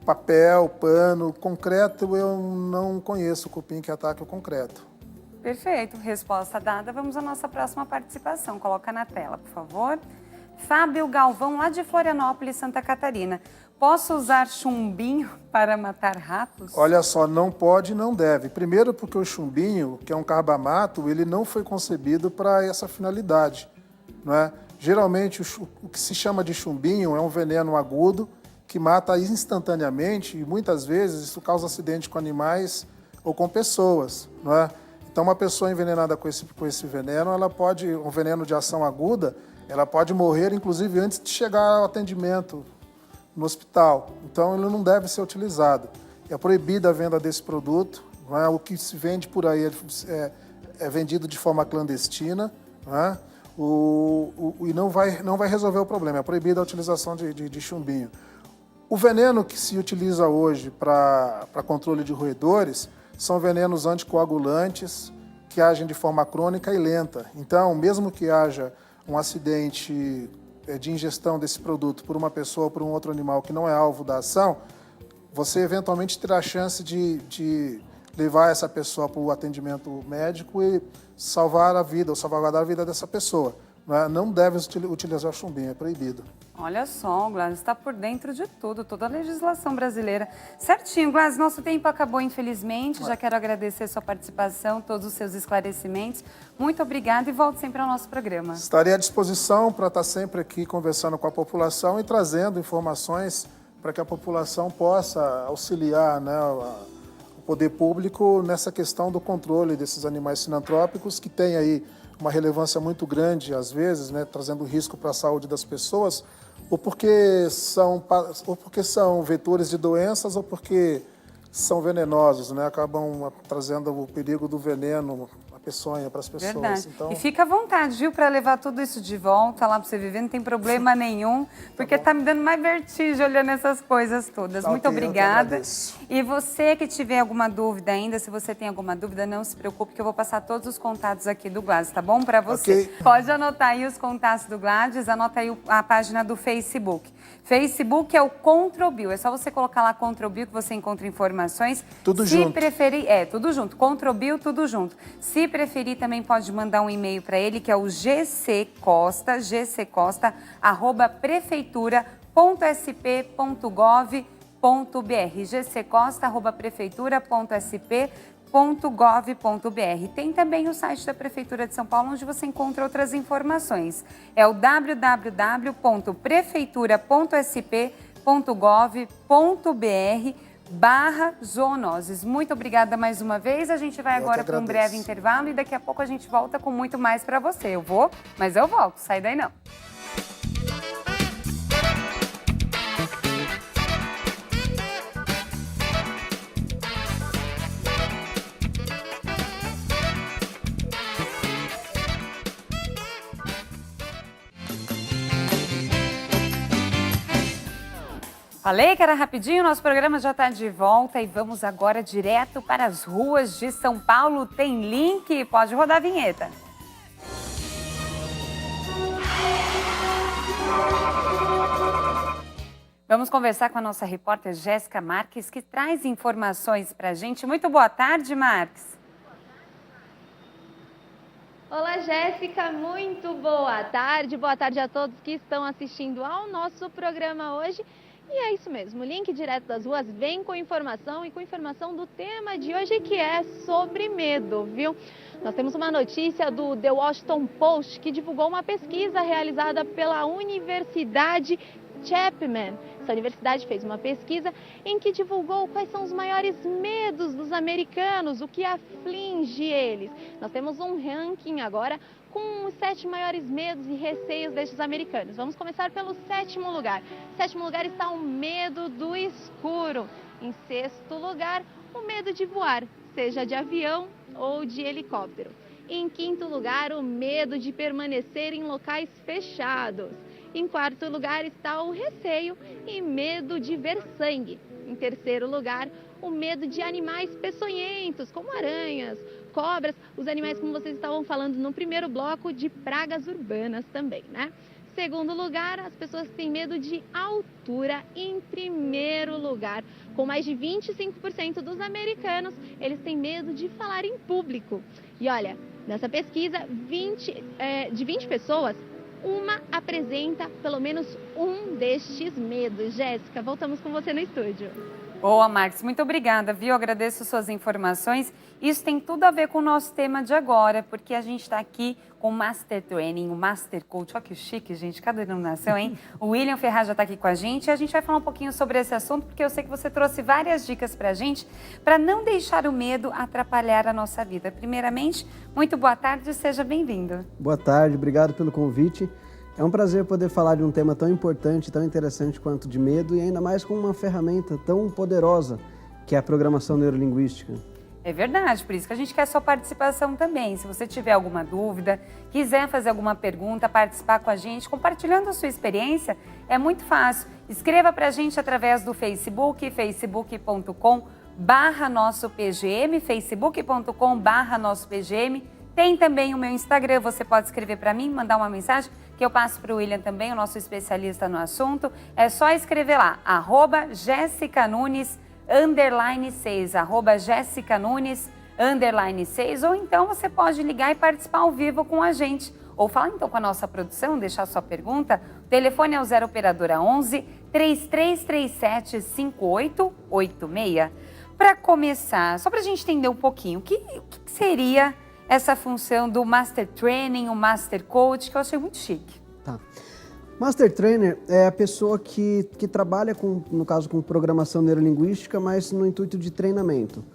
papel, pano. Concreto, eu não conheço cupim que ataque o concreto. Perfeito. Resposta dada. Vamos à nossa próxima participação. Coloca na tela, por favor. Fábio Galvão, lá de Florianópolis, Santa Catarina. Posso usar chumbinho para matar ratos? Olha só, não pode e não deve. Primeiro porque o chumbinho, que é um carbamato, ele não foi concebido para essa finalidade, não é? Geralmente, o que se chama de chumbinho é um veneno agudo que mata instantaneamente e muitas vezes isso causa acidente com animais ou com pessoas, não é? Então, uma pessoa envenenada com esse veneno, um veneno de ação aguda, ela pode morrer, inclusive, antes de chegar ao atendimento no hospital. Então, ele não deve ser utilizado. É proibida a venda desse produto. Não é? O que se vende por aí é vendido de forma clandestina. Não é? E não vai resolver o problema. É proibida a utilização de chumbinho. O veneno que se utiliza hoje para controle de roedores são venenos anticoagulantes que agem de forma crônica e lenta. Então, mesmo que haja um acidente de ingestão desse produto por uma pessoa ou por um outro animal que não é alvo da ação, você eventualmente terá a chance de levar essa pessoa para o atendimento médico e salvar a vida ou salvaguardar a vida dessa pessoa. Não deve utilizar chumbinho, é proibido. Olha só, o Gladys está por dentro de tudo, toda a legislação brasileira. Certinho, Gladys, nosso tempo acabou, infelizmente. Já quero agradecer a sua participação, todos os seus esclarecimentos. Muito obrigada e volte sempre ao nosso programa. Estarei à disposição para estar sempre aqui conversando com a população e trazendo informações para que a população possa auxiliar, né, o poder público nessa questão do controle desses animais sinantrópicos que tem aí uma relevância muito grande, às vezes, né, trazendo risco para a saúde das pessoas, ou porque são vetores de doenças ou porque são venenosos, né, acabam trazendo o perigo do veneno, a peçonha para as pessoas. Verdade. Então, e fica à vontade, viu, para levar tudo isso de volta lá para você viver, não tem problema nenhum, porque tá me dando mais vertigem olhando essas coisas todas. Muito obrigada. E você que tiver alguma dúvida ainda, se você tem alguma dúvida, não se preocupe que eu vou passar todos os contatos aqui do Gladys, tá bom? Para você. Okay. Pode anotar aí os contatos do Gladys, anota aí a página do Facebook. Facebook é o Controbio, é só você colocar lá Controbio que você encontra informações. Tudo junto. Se preferir, tudo junto, Controbio, tudo junto. Se preferir, também pode mandar um e-mail para ele, que é o gccosta@prefeitura.sp.gov.br, gccosta@prefeitura.sp.gov.br. Tem também o site da Prefeitura de São Paulo, onde você encontra outras informações. É o www.prefeitura.sp.gov.br/zoonoses. Muito obrigada mais uma vez. A gente vai agora para um breve intervalo e daqui a pouco a gente volta com muito mais para você. Eu vou, mas eu volto. Sai daí não. Falei que era rapidinho, nosso programa já está de volta e vamos agora direto para as ruas de São Paulo. Tem link? Pode rodar a vinheta. Vamos conversar com a nossa repórter Jéssica Marques, que traz informações para a gente. Muito boa tarde, Marques. Olá, Jéssica, muito boa tarde a todos que estão assistindo ao nosso programa hoje. E é isso mesmo, o Link Direto das Ruas vem com informação e com informação do tema de hoje, que é sobre medo, viu? Nós temos uma notícia do The Washington Post, que divulgou uma pesquisa realizada pela Universidade Chapman. Essa universidade fez uma pesquisa em que divulgou quais são os maiores medos dos americanos, o que aflige eles. Nós temos um ranking agora com os 7 maiores medos e receios destes americanos. Vamos começar pelo 7º lugar. Em 7º lugar está o medo do escuro. Em 6º lugar, o medo de voar, seja de avião ou de helicóptero. Em 5º lugar, o medo de permanecer em locais fechados. Em 4º lugar está o receio e medo de ver sangue. Em 3º lugar, o medo de animais peçonhentos, como aranhas, cobras, os animais, como vocês estavam falando no primeiro bloco, de pragas urbanas também, né? Em 2º lugar, as pessoas têm medo de altura. Em 1º lugar, com mais de 25% dos americanos, eles têm medo de falar em público. E olha, nessa pesquisa, de 20 pessoas, uma apresenta pelo menos um destes medos. Jéssica, voltamos com você no estúdio. Boa, Marcos, muito obrigada, viu? Agradeço suas informações. Isso tem tudo a ver com o nosso tema de agora, porque a gente está aqui com o Master Training, o Master Coach. Olha que chique, gente, cada denominação, hein? O William Ferraz já está aqui com a gente e a gente vai falar um pouquinho sobre esse assunto, porque eu sei que você trouxe várias dicas para a gente, para não deixar o medo atrapalhar a nossa vida. Primeiramente, muito boa tarde e seja bem-vindo. Boa tarde, obrigado pelo convite. É um prazer poder falar de um tema tão importante, tão interessante quanto de medo e ainda mais com uma ferramenta tão poderosa que é a programação neurolinguística. É verdade, por isso que a gente quer sua participação também. Se você tiver alguma dúvida, quiser fazer alguma pergunta, participar com a gente, compartilhando a sua experiência, é muito fácil. Escreva para a gente através do Facebook, facebook.com/nossopgm, facebook.com/nossopgm. Tem também o meu Instagram, você pode escrever para mim, mandar uma mensagem, que eu passo para o William também, o nosso especialista no assunto. É só escrever lá, @JessicaNunes_6, @JessicaNunes_6, ou então você pode ligar e participar ao vivo com a gente. Ou falar então com a nossa produção, deixar sua pergunta. O telefone é o 0 operadora 11 3337 5886. Para começar, só para a gente entender um pouquinho, o que seria essa função do Master Training, o Master Coach, que eu achei muito chique? Tá. Master Trainer é a pessoa que trabalha, no caso, com programação neurolinguística, mas no intuito de treinamento.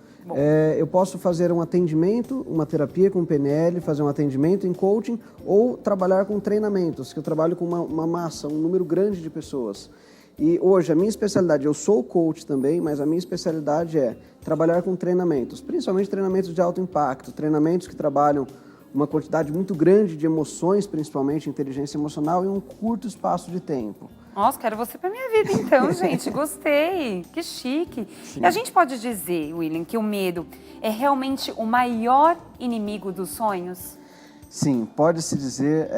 Eu posso fazer um atendimento, uma terapia com PNL, fazer um atendimento em coaching ou trabalhar com treinamentos, que eu trabalho com uma massa, um número grande de pessoas. E hoje a minha especialidade, eu sou coach também, mas a minha especialidade é trabalhar com treinamentos, principalmente treinamentos de alto impacto, treinamentos que trabalham uma quantidade muito grande de emoções, principalmente inteligência emocional, em um curto espaço de tempo. Nossa, quero você para minha vida então, gente. Gostei, que chique. Sim. E a gente pode dizer, William, que o medo é realmente o maior inimigo dos sonhos? Sim, pode-se dizer.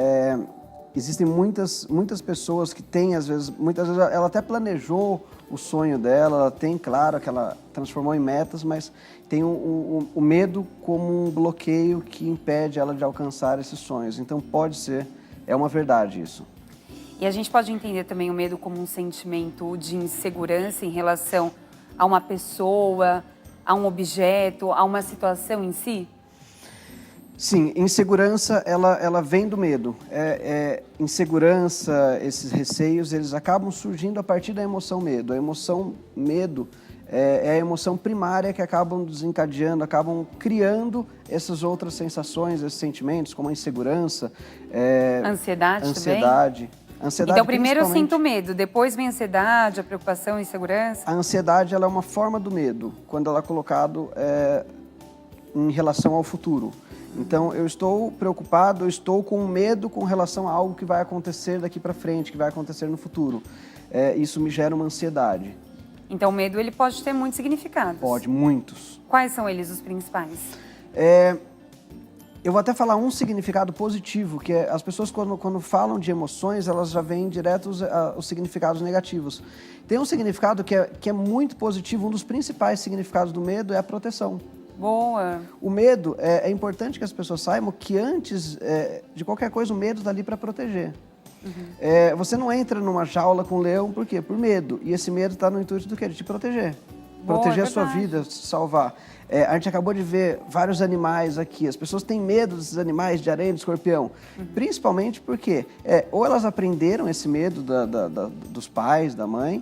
Existem muitas pessoas que têm, muitas vezes ela até planejou o sonho dela, ela tem, claro, que ela transformou em metas, mas tem o medo como um bloqueio que impede ela de alcançar esses sonhos. Então pode ser, é uma verdade isso. E a gente pode entender também o medo como um sentimento de insegurança em relação a uma pessoa, a um objeto, a uma situação em si? Sim, insegurança, ela vem do medo. Insegurança, esses receios, eles acabam surgindo a partir da emoção medo. A emoção medo é a emoção primária que acabam desencadeando, acabam criando essas outras sensações, esses sentimentos, como a insegurança, ansiedade também. Então, primeiro eu sinto medo, depois vem a ansiedade, a preocupação, a insegurança. A ansiedade, ela é uma forma do medo, quando ela é colocado em relação ao futuro. Então, eu estou preocupado, eu estou com medo com relação a algo que vai acontecer daqui para frente, que vai acontecer no futuro. Isso me gera uma ansiedade. Então, o medo ele pode ter muitos significados? Pode, muitos. Quais são eles os principais? Eu vou até falar um significado positivo, que é as pessoas quando falam de emoções, elas já veem direto os significados negativos. Tem um significado que é muito positivo, um dos principais significados do medo é a proteção. Boa. O medo, é importante que as pessoas saibam que antes de qualquer coisa, o medo está ali para proteger. Você não entra numa jaula com um leão, por quê? Por medo. E esse medo está no intuito do quê? De te proteger. Boa, Proteger é a sua vida, salvar. A gente acabou de ver vários animais aqui. As pessoas têm medo desses animais, de aranha, de escorpião. Principalmente porque ou elas aprenderam esse medo dos pais, da mãe,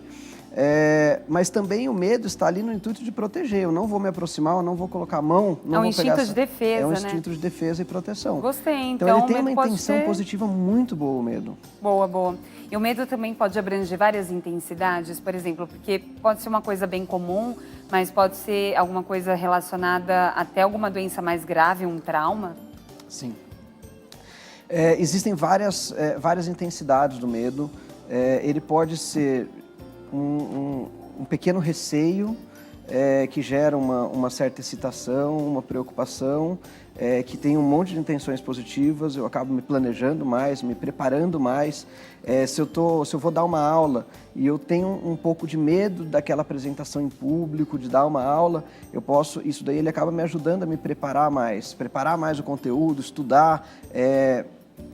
mas também o medo está ali no intuito de proteger. Eu não vou me aproximar, eu não vou colocar a mão. Não vou instinto de defesa, É um né? instinto de defesa e proteção. Gostei, Então então ele tem o uma medo pode intenção ser- positiva muito boa, o medo. Boa, boa. E o medo também pode abranger várias intensidades, por exemplo, porque pode ser uma coisa bem comum, mas pode ser alguma coisa relacionada até alguma doença mais grave, um trauma. Sim. Existem várias intensidades do medo. Ele pode ser um pequeno receio que gera uma certa excitação, uma preocupação, que tem um monte de intenções positivas. Eu acabo me planejando mais, me preparando mais. Se eu vou dar uma aula e eu tenho um pouco de medo daquela apresentação em público, de dar uma aula, isso daí ele acaba me ajudando a me preparar mais o conteúdo, estudar.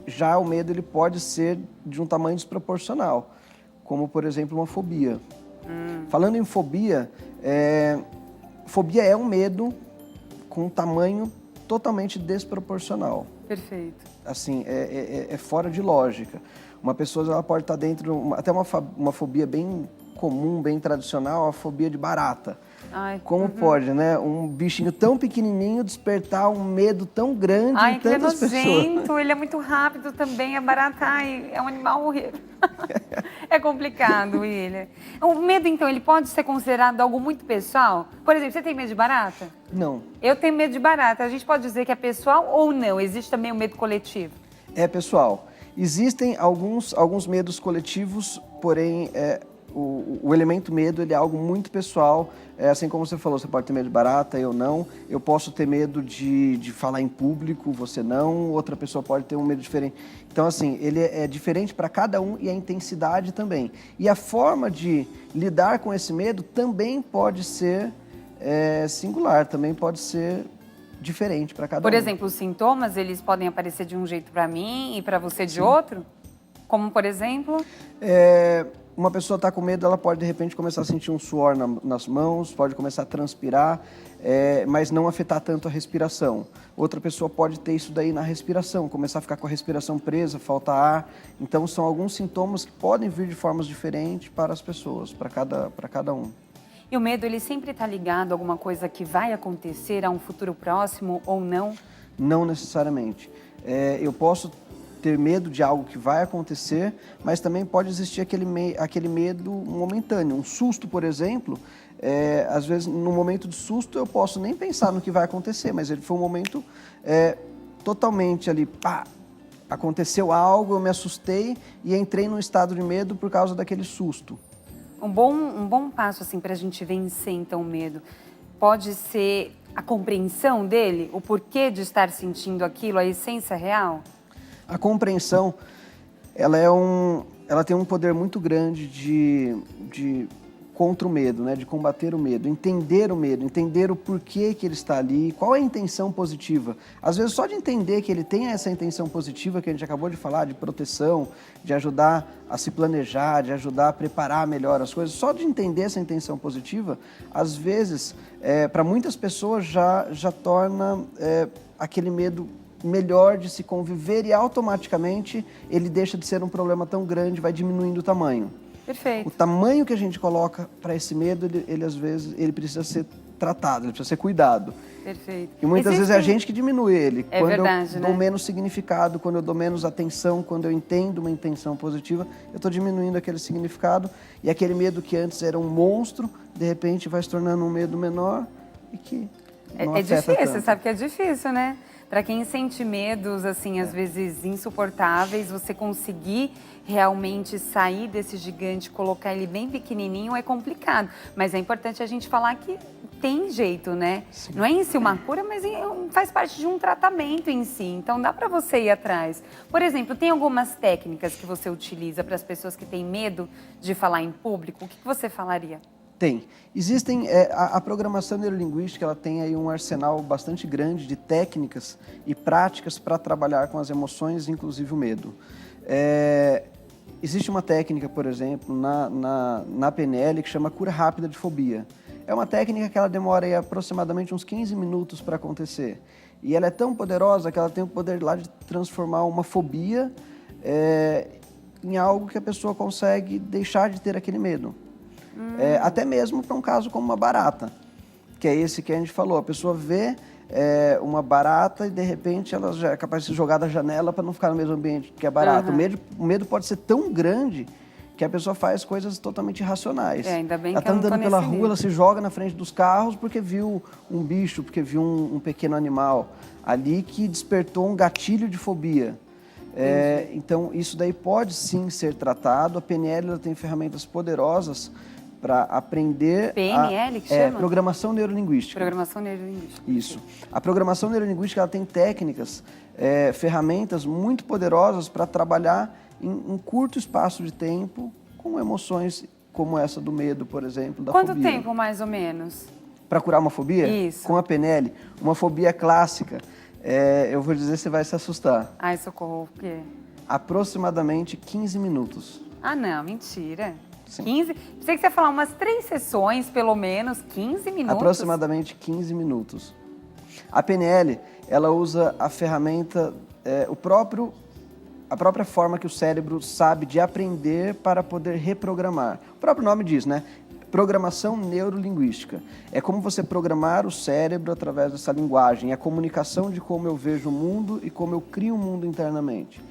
Já o medo ele pode ser de um tamanho desproporcional, como por exemplo uma fobia. Falando em fobia, fobia é um medo com um tamanho totalmente desproporcional. Perfeito. Assim, é fora de lógica. Uma pessoa ela pode estar dentro, até uma fobia bem comum, bem tradicional, a fobia de barata. Ai, Como pode, né? Um bichinho tão pequenininho despertar um medo tão grande Ai, em que ele é tantas pessoas. nojento, ele é muito rápido também, é barata, ai, é um animal horrível. É complicado ele. O medo, então, ele pode ser considerado algo muito pessoal? Por exemplo, você tem medo de barata? Não, Eu tenho medo de barata. A gente pode dizer que é pessoal ou não? Existe também o medo coletivo? é pessoal. Existem alguns medos coletivos, porém o elemento medo ele é algo muito pessoal. Assim como você falou, você pode ter medo de barata, eu não. Eu posso ter medo de falar em público, você não. Outra pessoa pode ter um medo diferente. Então, assim, ele é diferente para cada um e a intensidade também. E a forma de lidar com esse medo também pode ser singular, também pode ser diferente para cada um. Por exemplo, os sintomas, eles podem aparecer de um jeito para mim e para você de outro? Como, por exemplo? Uma pessoa está com medo, ela pode de repente começar a sentir um suor nas mãos, pode começar a transpirar, mas não afetar tanto a respiração. Outra pessoa pode ter isso daí na respiração, começar a ficar com a respiração presa, falta ar. Então são alguns sintomas que podem vir de formas diferentes para as pessoas, para cada um. E o medo, ele sempre está ligado a alguma coisa que vai acontecer a um futuro próximo ou não? Não necessariamente. Eu posso ter medo de algo que vai acontecer, mas também pode existir aquele medo momentâneo. Um susto, por exemplo, às vezes no momento de susto eu posso nem pensar no que vai acontecer, mas ele foi um momento totalmente ali, pá, aconteceu algo, eu me assustei e entrei num estado de medo por causa daquele susto. Um bom passo assim, para a gente vencer então o medo pode ser a compreensão dele, o porquê de estar sentindo aquilo, a essência real? A compreensão, ela tem um poder muito grande de contra o medo, né? De combater o medo, entender o porquê que ele está ali, qual é a intenção positiva. Às vezes só de entender que ele tem essa intenção positiva que a gente acabou de falar, de proteção, de ajudar a se planejar, de ajudar a preparar melhor as coisas, só de entender essa intenção positiva, às vezes, para muitas pessoas já torna aquele medo melhor de se conviver e automaticamente ele deixa de ser um problema tão grande, vai diminuindo o tamanho. Perfeito. O tamanho que a gente coloca para esse medo, ele às vezes ele precisa ser tratado, ele precisa ser cuidado. Perfeito. E muitas vezes é a gente que diminui ele. É quando verdade, eu né? dou menos significado, quando eu dou menos atenção, quando eu entendo uma intenção positiva, eu estou diminuindo aquele significado e aquele medo que antes era um monstro, de repente vai se tornando um medo menor e que não afeta difícil, tanto. você sabe que é difícil, né? Para quem sente medos, assim, às vezes insuportáveis, você conseguir realmente sair desse gigante, colocar ele bem pequenininho é complicado. Mas é importante a gente falar que tem jeito, né? Sim. Não é em si uma cura, mas faz parte de um tratamento em si. Então dá para você ir atrás. Por exemplo, tem algumas técnicas que você utiliza para as pessoas que têm medo de falar em público? O que você falaria? Tem. Existem, a programação neurolinguística, ela tem aí um arsenal bastante grande de técnicas e práticas para trabalhar com as emoções, inclusive o medo. Existe uma técnica, por exemplo, na PNL que chama cura rápida de fobia. É uma técnica que ela demora aí aproximadamente uns 15 minutos para acontecer. E ela é tão poderosa que ela tem o poder lá de transformar uma fobia em algo que a pessoa consegue deixar de ter aquele medo. Até mesmo para um caso como uma barata, que é esse que a gente falou. A pessoa vê uma barata e, de repente, ela já é capaz de se jogar da janela para não ficar no mesmo ambiente que a barata. O medo pode ser tão grande que a pessoa faz coisas totalmente irracionais. Ainda bem ela que eu está não tô andando pela nesse rua, nível. ela se joga na frente dos carros porque viu um bicho, porque viu um pequeno animal ali que despertou um gatilho de fobia. Então, isso daí pode sim ser tratado. A PNL ela tem ferramentas poderosas para aprender PNL que chama? Programação Neurolinguística. Programação neurolinguística. Isso. A programação neurolinguística ela tem técnicas, ferramentas muito poderosas para trabalhar em um curto espaço de tempo com emoções como essa do medo, por exemplo, da Quanto fobia. tempo, mais ou menos? Para curar uma fobia? Isso. Com a PNL, uma fobia clássica, eu vou dizer, você vai se assustar. Ai, socorro, o quê? Aproximadamente 15 minutos. Ah, não, mentira. Sim. 15? Pensei que você ia falar umas 3 sessões, pelo menos, 15 minutos. Aproximadamente 15 minutos. A PNL, ela usa a ferramenta, a própria forma que o cérebro sabe de aprender para poder reprogramar. O próprio nome diz, né? Programação neurolinguística. É como você programar o cérebro através dessa linguagem, a comunicação de como eu vejo o mundo e como eu crio o mundo internamente.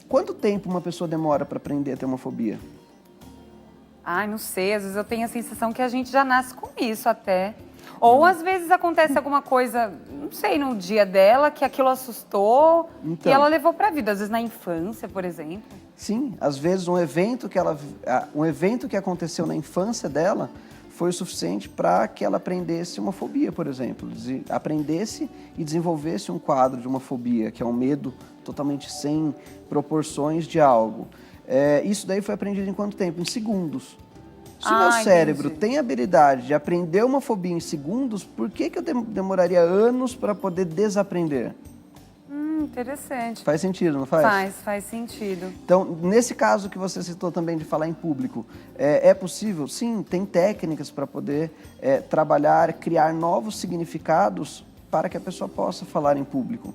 Quanto tempo uma pessoa demora para aprender a ter uma fobia? Ai, não sei, às vezes eu tenho a sensação que a gente já nasce com isso até. Ou às vezes acontece alguma coisa, não sei, no dia dela, que aquilo assustou Então. e ela levou pra vida. Às vezes na infância, por exemplo. Sim, às vezes um evento que aconteceu na infância dela foi o suficiente para que ela aprendesse uma fobia, por exemplo. Aprendesse e desenvolvesse um quadro de uma fobia, que é um medo totalmente sem proporções de algo. Isso daí foi aprendido em quanto tempo? Em segundos. Se o meu cérebro tem a habilidade de aprender uma fobia em segundos, por que eu demoraria anos para poder desaprender? Interessante. Faz sentido, não faz? Faz sentido. Então, nesse caso que você citou também de falar em público, é possível? Sim, tem técnicas para poder trabalhar, criar novos significados para que a pessoa possa falar em público.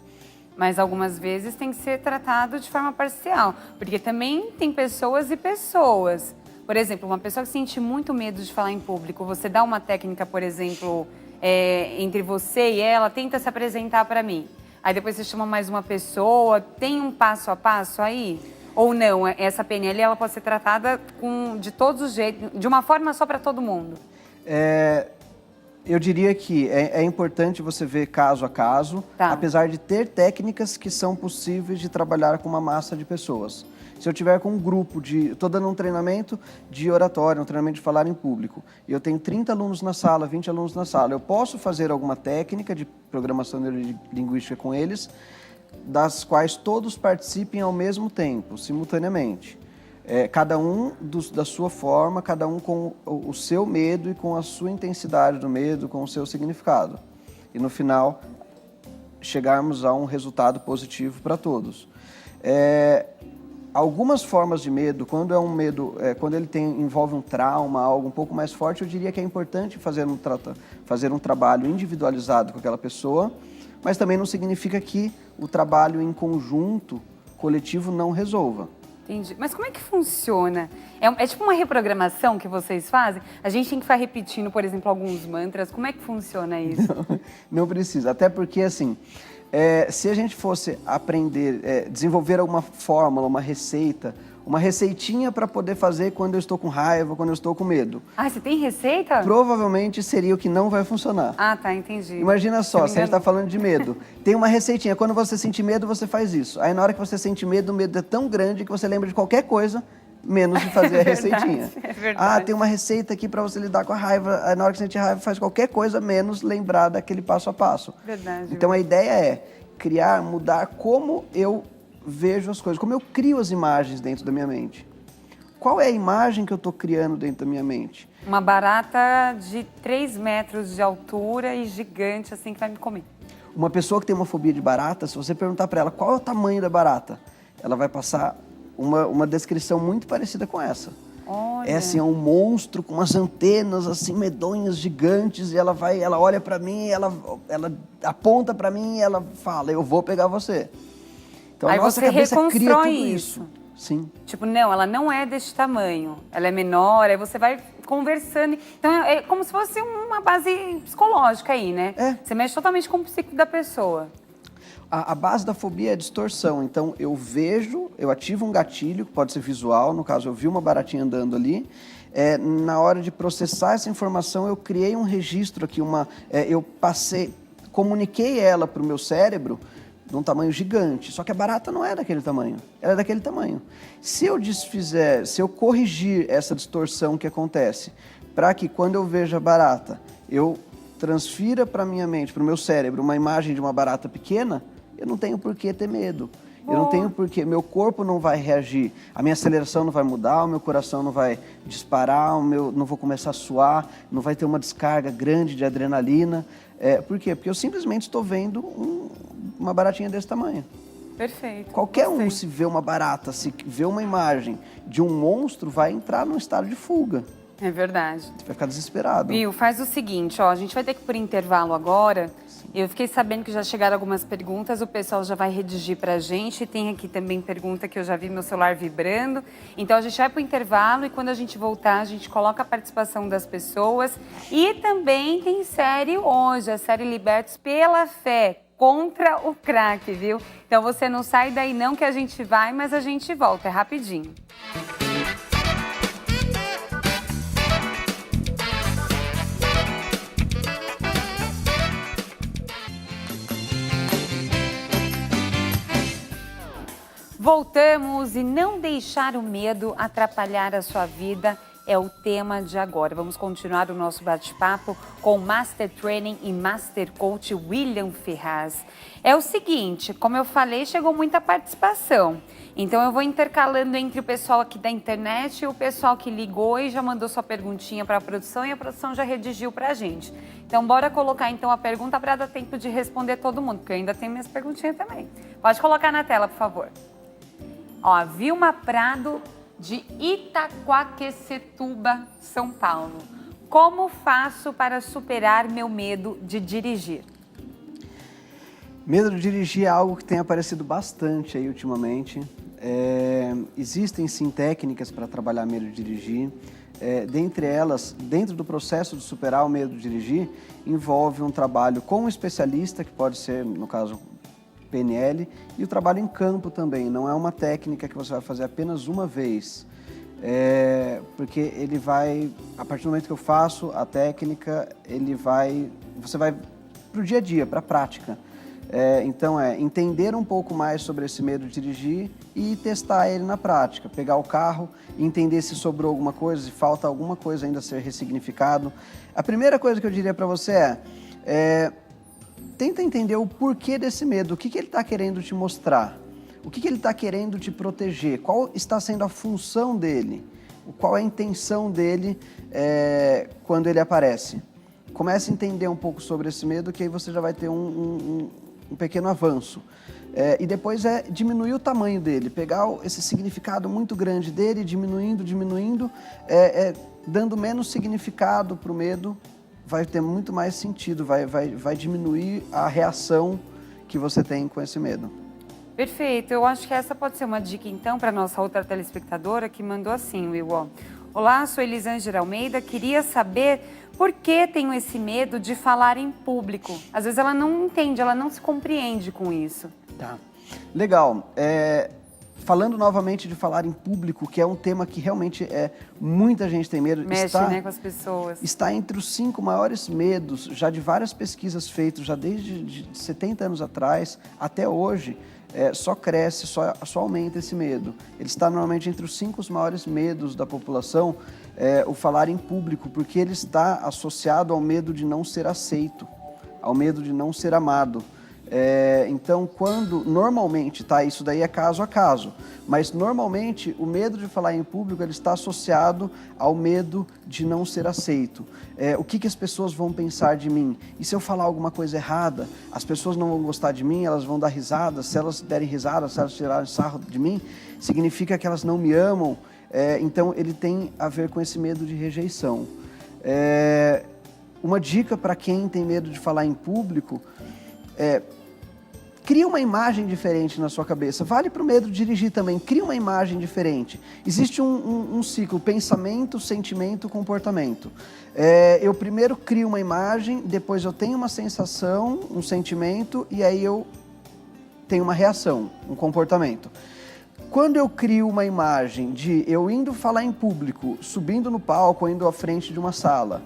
Mas algumas vezes tem que ser tratado de forma parcial, porque também tem pessoas e pessoas. Por exemplo, uma pessoa que sente muito medo de falar em público, você dá uma técnica, por exemplo, entre você e ela, tenta se apresentar para mim. Aí depois você chama mais uma pessoa, tem um passo a passo aí? Ou não? Essa PNL ela pode ser tratada de todos os jeitos, de uma forma só para todo mundo? Eu diria que é importante você ver caso a caso, apesar de ter técnicas que são possíveis de trabalhar com uma massa de pessoas. Se eu tiver com um grupo estou dando um treinamento de oratória, um treinamento de falar em público, e eu tenho 30 alunos na sala, 20 alunos na sala, eu posso fazer alguma técnica de programação neurolinguística com eles, das quais todos participem ao mesmo tempo, simultaneamente. Cada um da sua forma, cada um com o seu medo e com a sua intensidade do medo, com o seu significado. E no final, chegarmos a um resultado positivo para todos. Algumas formas de medo, quando é um medo, quando ele envolve um trauma, algo um pouco mais forte, eu diria que é importante fazer um trabalho individualizado com aquela pessoa, mas também não significa que o trabalho em conjunto, coletivo, não resolva. Entendi. Mas como é que funciona? É tipo uma reprogramação que vocês fazem? A gente tem que ficar repetindo, por exemplo, alguns mantras. Como é que funciona isso? Não precisa, até porque assim, se a gente fosse aprender, desenvolver alguma fórmula, uma receitinha para poder fazer quando eu estou com raiva, quando eu estou com medo. Ah, você tem receita? Provavelmente seria o que não vai funcionar. Ah, tá, entendi. Imagina só, se a gente está falando de medo, tem uma receitinha, quando você sente medo, você faz isso. Aí na hora que você sente medo, o medo é tão grande que você lembra de qualquer coisa, menos de fazer a receitinha. É verdade. Tem uma receita aqui para você lidar com a raiva, aí na hora que você sente raiva, faz qualquer coisa, menos lembrar daquele passo a passo. Verdade. Então a ideia é criar, mudar como eu vejo as coisas, como eu crio as imagens dentro da minha mente. qual é a imagem que eu estou criando dentro da minha mente? Uma barata de 3 metros de altura e gigante, assim, que vai me comer. Uma pessoa que tem uma fobia de barata, se você perguntar para ela qual é o tamanho da barata, ela vai passar uma descrição muito parecida com essa. Olha. É assim, é um monstro com umas antenas assim medonhas, gigantes, e ela olha para mim, ela aponta para mim e ela fala, eu vou pegar você. Então Aí a nossa você cabeça cria tudo reconstrói isso. Sim. Tipo, não, ela não é deste tamanho, ela é menor, aí você vai conversando. Então é como se fosse uma base psicológica aí, né? É. Você mexe totalmente com o psico da pessoa. A base da fobia é a distorção. Então, eu ativo um gatilho, que pode ser visual, no caso, eu vi uma baratinha andando ali. Na hora de processar essa informação, eu criei um registro aqui, comuniquei ela para o meu cérebro de um tamanho gigante. Só que a barata não é daquele tamanho, ela é daquele tamanho. Se eu corrigir essa distorção que acontece, para que quando eu vejo a barata, eu transfira para minha mente, para o meu cérebro, uma imagem de uma barata pequena, eu não tenho por que ter medo. Eu não tenho por que, meu corpo não vai reagir, a minha aceleração não vai mudar, o meu coração não vai disparar, não vou começar a suar, não vai ter uma descarga grande de adrenalina. Por quê? Porque eu simplesmente estou vendo uma baratinha desse tamanho. Perfeito. Qualquer um, se vê uma barata, se vê uma imagem de um monstro, vai entrar num estado de fuga. É verdade. Você vai ficar desesperado. Viu, faz o seguinte, ó, a gente vai ter que ir por intervalo agora. Eu fiquei sabendo que já chegaram algumas perguntas, o pessoal já vai redigir pra gente. Tem aqui também pergunta que eu já vi meu celular vibrando. Então a gente vai pro intervalo e quando a gente voltar, a gente coloca a participação das pessoas. E também tem série hoje, a série Libertos pela Fé, contra o crack, viu? Então você não sai daí não que a gente vai, mas a gente volta, é rapidinho. Voltamos e não deixar o medo atrapalhar a sua vida é o tema de agora. Vamos continuar o nosso bate-papo com o Master Training e Master Coach William Ferraz. É o seguinte, como eu falei, chegou muita participação. Então eu vou intercalando entre o pessoal aqui da internet e o pessoal que ligou e já mandou sua perguntinha para a produção e a produção já redigiu para a gente. Então bora colocar então a pergunta para dar tempo de responder todo mundo, porque eu ainda tenho minhas perguntinhas também. Pode colocar na tela, por favor. Ó, Vilma Prado, de Itaquaquecetuba, São Paulo. Como faço para superar meu medo de dirigir? Medo de dirigir é algo que tem aparecido bastante aí ultimamente. Existem sim técnicas para trabalhar medo de dirigir. Dentre elas, dentro do processo de superar o medo de dirigir, envolve um trabalho com um especialista, que pode ser, no caso, PNL, e o trabalho em campo também. Não é uma técnica que você vai fazer apenas uma vez, porque ele vai, a partir do momento que eu faço a técnica, você vai para o dia a dia, para a prática. Então entender um pouco mais sobre esse medo de dirigir e testar ele na prática, pegar o carro e entender se sobrou alguma coisa, se falta alguma coisa ainda a ser ressignificado. A primeira coisa que eu diria para você tenta entender o porquê desse medo, o que ele está querendo te mostrar, o que ele está querendo te proteger, qual está sendo a função dele, qual é a intenção dele quando ele aparece. Comece a entender um pouco sobre esse medo, que aí você já vai ter um pequeno avanço. E depois diminuir o tamanho dele, pegar esse significado muito grande dele, diminuindo, dando menos significado para o medo, vai ter muito mais sentido, vai diminuir a reação que você tem com esse medo. Perfeito, eu acho que essa pode ser uma dica então para nossa outra telespectadora que mandou assim, Will. Olá, sou Elisângela Almeida, queria saber por que tenho esse medo de falar em público. Às vezes ela não entende, ela não se compreende com isso. Tá, legal. Falando novamente de falar em público, que é um tema que realmente muita gente tem medo. Mexe, né, com as pessoas. Está entre os 5 maiores medos, já de várias pesquisas feitas, já desde 70 anos atrás até hoje, só cresce, só aumenta esse medo. Ele está normalmente entre os 5 maiores medos da população, o falar em público, porque ele está associado ao medo de não ser aceito, ao medo de não ser amado. Então, normalmente, tá, isso daí é caso a caso, mas normalmente o medo de falar em público ele está associado ao medo de não ser aceito. O que as pessoas vão pensar de mim? E se eu falar alguma coisa errada, as pessoas não vão gostar de mim, elas vão dar risada, se elas derem risada, se elas tirarem sarro de mim, significa que elas não me amam. Então, ele tem a ver com esse medo de rejeição. Uma dica para quem tem medo de falar em público cria uma imagem diferente na sua cabeça. Vale para o medo de dirigir também. Cria uma imagem diferente. Existe um ciclo, pensamento, sentimento, comportamento. Eu primeiro crio uma imagem, depois eu tenho uma sensação, um sentimento, e aí eu tenho uma reação, um comportamento. Quando eu crio uma imagem de eu indo falar em público, subindo no palco, indo à frente de uma sala,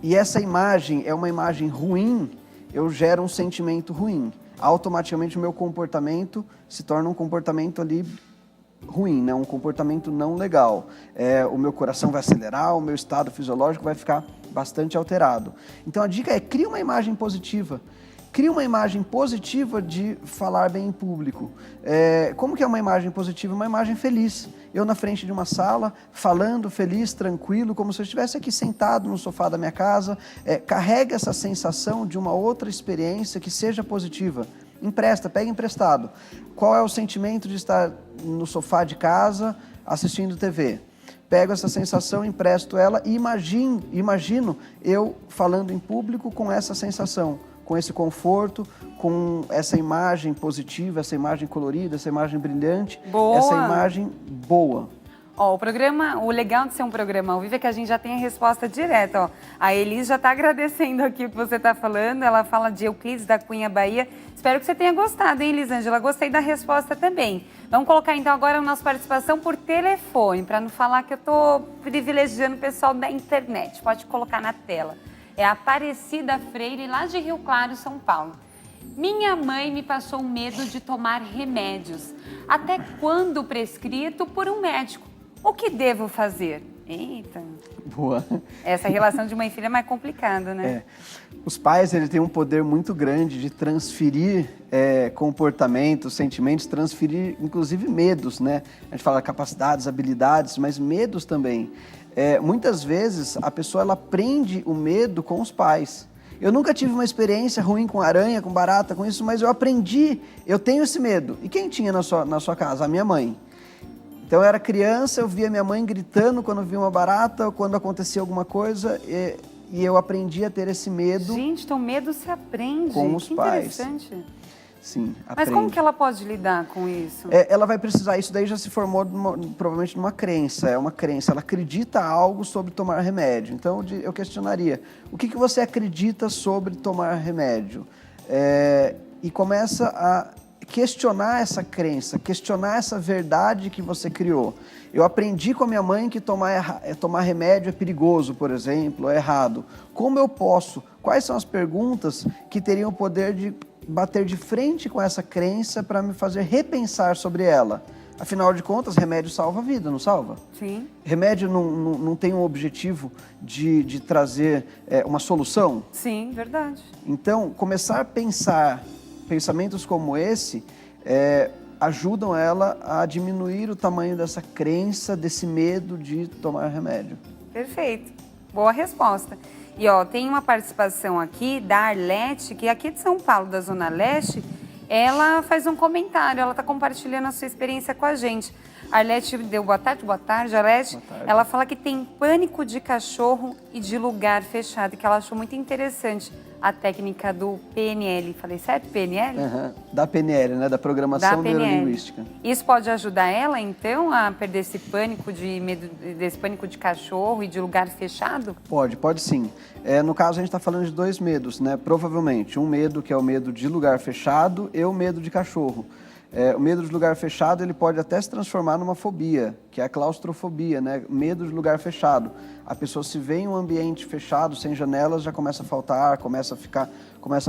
e essa imagem é uma imagem ruim, eu gero um sentimento ruim. Automaticamente o meu comportamento se torna um comportamento ali ruim, né? Um comportamento não legal. O meu coração vai acelerar, o meu estado fisiológico vai ficar bastante alterado. Então a dica é, cria uma imagem positiva. Cria uma imagem positiva de falar bem em público. Como que é uma imagem positiva? Uma imagem feliz. Eu na frente de uma sala, falando feliz, tranquilo, como se eu estivesse aqui sentado no sofá da minha casa. Carrega essa sensação de uma outra experiência que seja positiva. Empresta, pega emprestado. Qual é o sentimento de estar no sofá de casa assistindo TV? Pego essa sensação, empresto ela e imagino eu falando em público com essa sensação, com esse conforto, com essa imagem positiva, essa imagem colorida, essa imagem brilhante, boa. Essa imagem boa. O legal de ser um programa ao vivo é que a gente já tem a resposta direta. A Elis já está agradecendo aqui o que você está falando. Ela fala de Euclides da Cunha, Bahia. Espero que você tenha gostado, hein, Elisângela? Gostei da resposta também. Vamos colocar então agora a nossa participação por telefone, para não falar que eu estou privilegiando o pessoal da internet. Pode colocar na tela. É a Aparecida Freire, lá de Rio Claro, São Paulo. Minha mãe me passou medo de tomar remédios, até quando prescrito por um médico. O que devo fazer? Eita. Boa. Essa relação de mãe e filha é mais complicada, né? Os pais, eles têm um poder muito grande de transferir comportamentos, sentimentos, transferir inclusive medos, né? A gente fala capacidades, habilidades, mas medos também. Muitas vezes a pessoa ela aprende o medo com os pais. Eu nunca tive uma experiência ruim com aranha, com barata, com isso, mas eu aprendi, eu tenho esse medo. E quem tinha na sua casa? A minha mãe. Então eu era criança, eu via minha mãe gritando quando via uma barata, ou quando acontecia alguma coisa, e eu aprendi a ter esse medo. Gente, então medo se aprende. Com os pais. Interessante. Sim, aprende. Mas como que ela pode lidar com isso? Ela vai precisar, isso daí já se formou provavelmente numa crença, é uma crença. Ela acredita algo sobre tomar remédio. Então eu questionaria, o que você acredita sobre tomar remédio? E começa a questionar essa crença, questionar essa verdade que você criou. Eu aprendi com a minha mãe que tomar remédio é perigoso, por exemplo, é errado. Como eu posso? Quais são as perguntas que teriam o poder de bater de frente com essa crença para me fazer repensar sobre ela? Afinal de contas, remédio salva a vida, não salva? Sim. Remédio não tem um objetivo de trazer uma solução? Sim, verdade. Então, começar a pensar pensamentos como esse ajudam ela a diminuir o tamanho dessa crença, desse medo de tomar remédio. Perfeito. Boa resposta. E tem uma participação aqui da Arlete, que é aqui de São Paulo, da Zona Leste. Ela faz um comentário, ela está compartilhando a sua experiência com a gente. A Arlete deu boa tarde, Arlete. Boa tarde. Ela fala que tem pânico de cachorro e de lugar fechado, que ela achou muito interessante a técnica do PNL. Falei certo, PNL? Da PNL, né? Da Programação Neurolinguística. Isso pode ajudar ela, então, a perder esse pânico desse pânico de cachorro e de lugar fechado? Pode sim. No caso, a gente está falando de dois medos, né? Provavelmente, um medo que é o medo de lugar fechado e o medo de cachorro. O medo de lugar fechado, ele pode até se transformar numa fobia, que é a claustrofobia, né? Medo de lugar fechado. A pessoa se vê em um ambiente fechado, sem janelas, já começa a faltar ar, começa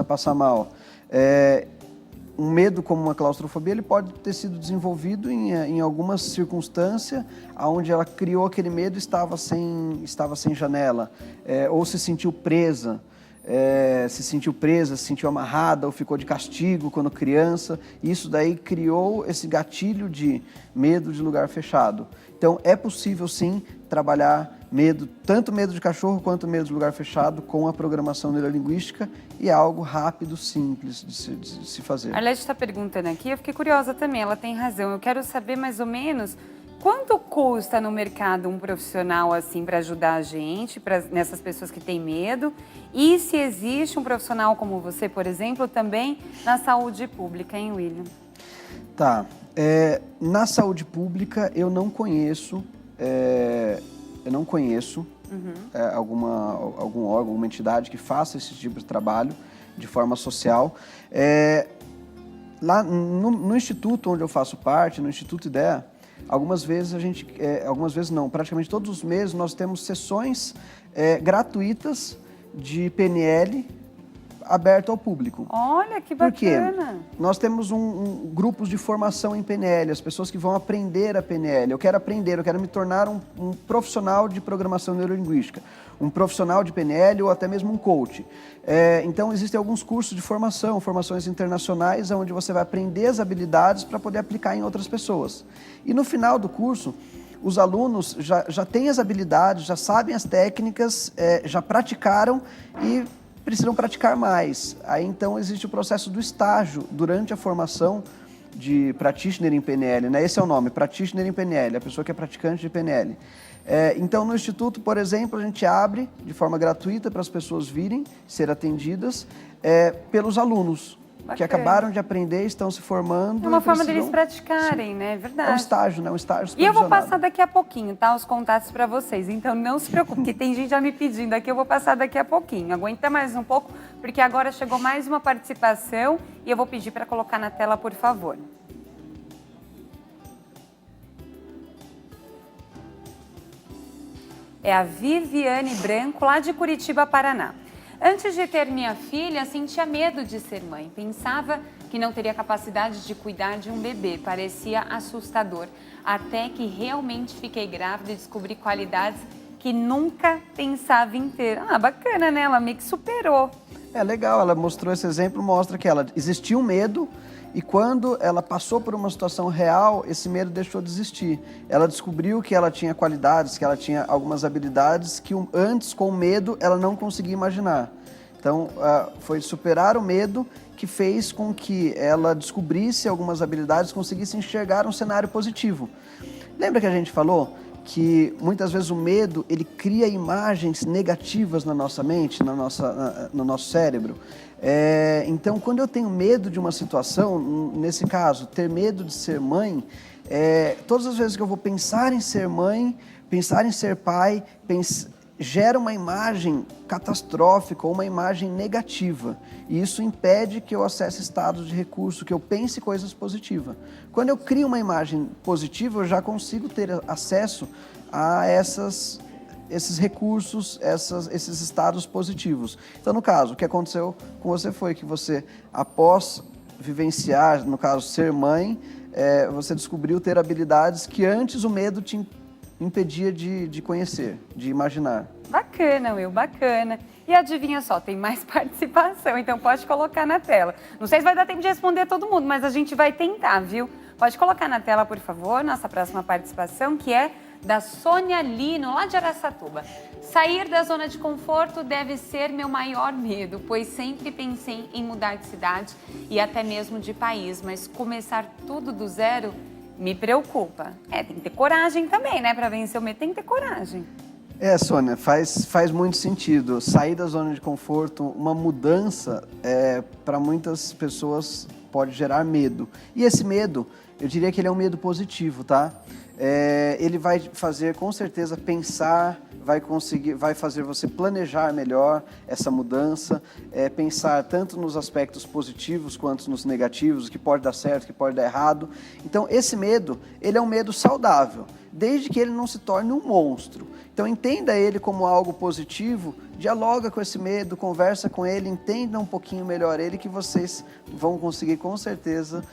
a passar mal. Um medo como uma claustrofobia, ele pode ter sido desenvolvido em algumas circunstâncias onde ela criou aquele medo e estava sem janela, ou se sentiu presa. se sentiu presa, se sentiu amarrada ou ficou de castigo quando criança. Isso daí criou esse gatilho de medo de lugar fechado. Então, é possível sim trabalhar medo, tanto medo de cachorro quanto medo de lugar fechado com a programação neurolinguística, e é algo rápido, simples de se fazer. A Arlete está perguntando aqui, eu fiquei curiosa também, ela tem razão. Eu quero saber mais ou menos quanto custa no mercado um profissional assim para ajudar a gente, nessas pessoas que têm medo, e se existe um profissional como você, por exemplo, também na saúde pública, hein, William? Tá. Na saúde pública eu não conheço, algum órgão, alguma entidade que faça esse tipo de trabalho de forma social. Lá no instituto onde eu faço parte, no Instituto IDEA, algumas vezes praticamente todos os meses nós temos sessões gratuitas de PNL aberto ao público. Olha, que bacana! Por quê? Nós temos grupos de formação em PNL, as pessoas que vão aprender a PNL. Eu quero me tornar um profissional de programação neurolinguística, um profissional de PNL ou até mesmo um coach. Então, existem alguns cursos de formação, formações internacionais, onde você vai aprender as habilidades para poder aplicar em outras pessoas. E no final do curso, os alunos já têm as habilidades, já sabem as técnicas, já praticaram e precisam praticar mais. Aí então existe o processo do estágio durante a formação de practitioner em PNL, né? Esse é o nome, practitioner em PNL, a pessoa que é praticante de PNL. Então no Instituto, por exemplo, a gente abre de forma gratuita para as pessoas virem ser atendidas pelos alunos. Bacana. Que acabaram de aprender, estão se formando. É uma forma deles praticarem, né? É verdade. É um estágio, né? Um estágio supervisionado. E eu vou passar daqui a pouquinho, tá? Os contatos para vocês. Então não se preocupe, porque tem gente já me pedindo aqui, eu vou passar daqui a pouquinho. Aguenta mais um pouco, porque agora chegou mais uma participação e eu vou pedir para colocar na tela, por favor. É a Viviane Branco, lá de Curitiba, Paraná. Antes de ter minha filha, sentia medo de ser mãe. Pensava que não teria capacidade de cuidar de um bebê. Parecia assustador. Até que realmente fiquei grávida e descobri qualidades que nunca pensava em ter. Ah, bacana, né? Ela meio que superou. É legal, ela mostrou esse exemplo, mostra que existia um medo e quando ela passou por uma situação real, esse medo deixou de existir. Ela descobriu que ela tinha qualidades, que ela tinha algumas habilidades que antes, com medo, ela não conseguia imaginar. Então, foi superar o medo que fez com que ela descobrisse algumas habilidades, conseguisse enxergar um cenário positivo. Lembra que a gente falou que muitas vezes o medo, ele cria imagens negativas na nossa mente, no nosso cérebro? Então, quando eu tenho medo de uma situação, nesse caso, ter medo de ser mãe, todas as vezes que eu vou pensar em ser mãe, pensar em ser pai, gera uma imagem catastrófica ou uma imagem negativa. E isso impede que eu acesse estados de recurso, que eu pense coisas positivas. Quando eu crio uma imagem positiva, eu já consigo ter acesso a esses recursos, esses estados positivos. Então, no caso, o que aconteceu com você foi que você, após vivenciar, no caso, ser mãe, você descobriu ter habilidades que antes o medo te impedia de conhecer, de imaginar. Bacana, Will, bacana. E adivinha só, tem mais participação, então pode colocar na tela. Não sei se vai dar tempo de responder todo mundo, mas a gente vai tentar, viu? Pode colocar na tela, por favor, nossa próxima participação, que é da Sônia Lino, lá de Araçatuba. Sair da zona de conforto deve ser meu maior medo, pois sempre pensei em mudar de cidade e até mesmo de país, mas começar tudo do zero me preocupa. Tem que ter coragem também, né? Para vencer o medo tem que ter coragem. Sônia, faz muito sentido. Sair da zona de conforto, uma mudança, para muitas pessoas pode gerar medo. E esse medo, eu diria que ele é um medo positivo, tá? Ele vai fazer, com certeza, pensar, vai fazer você planejar melhor essa mudança, pensar tanto nos aspectos positivos quanto nos negativos, o que pode dar certo, o que pode dar errado. Então, esse medo, ele é um medo saudável, desde que ele não se torne um monstro. Então, entenda ele como algo positivo, dialoga com esse medo, conversa com ele, entenda um pouquinho melhor ele, que vocês vão conseguir, com certeza,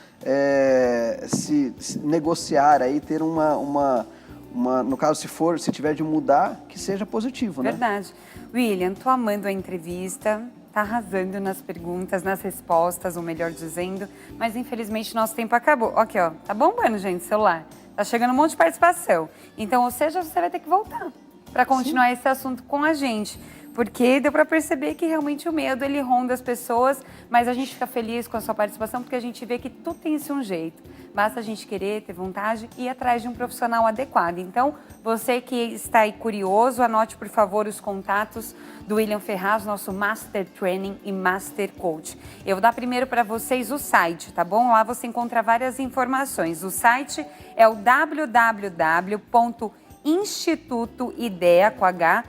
se negociar aí, ter no caso, se tiver de mudar, que seja positivo, né? Verdade. William, tô amando a entrevista. tá arrasando nas perguntas, nas respostas, ou melhor dizendo, mas infelizmente nosso tempo acabou. Aqui, ó, tá bombando, gente, o celular. Tá chegando um monte de participação. Então, ou seja, você vai ter que voltar para continuar esse assunto com a gente. Porque deu para perceber que realmente o medo, ele ronda as pessoas, mas a gente fica feliz com a sua participação porque a gente vê que tudo tem esse um jeito. Basta a gente querer, ter vontade e ir atrás de um profissional adequado. Então, você que está aí curioso, anote, por favor, os contatos do William Ferraz, nosso Master Training e Master Coach. Eu vou dar primeiro para vocês o site, tá bom? Lá você encontra várias informações. O site é o www.institutoidea.com.br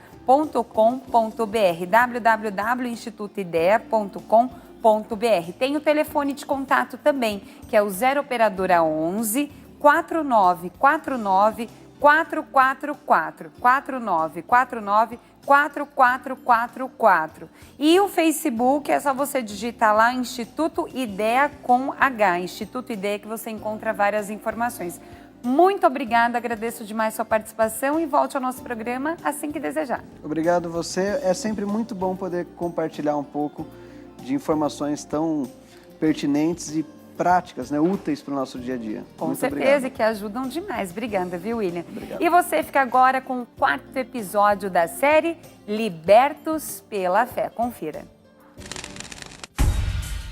www.institutoidea.com.br. Tem o telefone de contato também, que é o 0 operadora 11 4949 444 4949 4444. E o Facebook é só você digitar lá Instituto Idea com H, Instituto Idea, que você encontra várias informações. Muito obrigada, agradeço demais sua participação e volte ao nosso programa assim que desejar. Obrigado você, é sempre muito bom poder compartilhar um pouco de informações tão pertinentes e práticas, né, úteis para o nosso dia a dia. Com muito certeza, obrigado. E que ajudam demais. Obrigada, viu, William? Obrigado. E você fica agora com o 4º episódio da série Libertos pela Fé. Confira.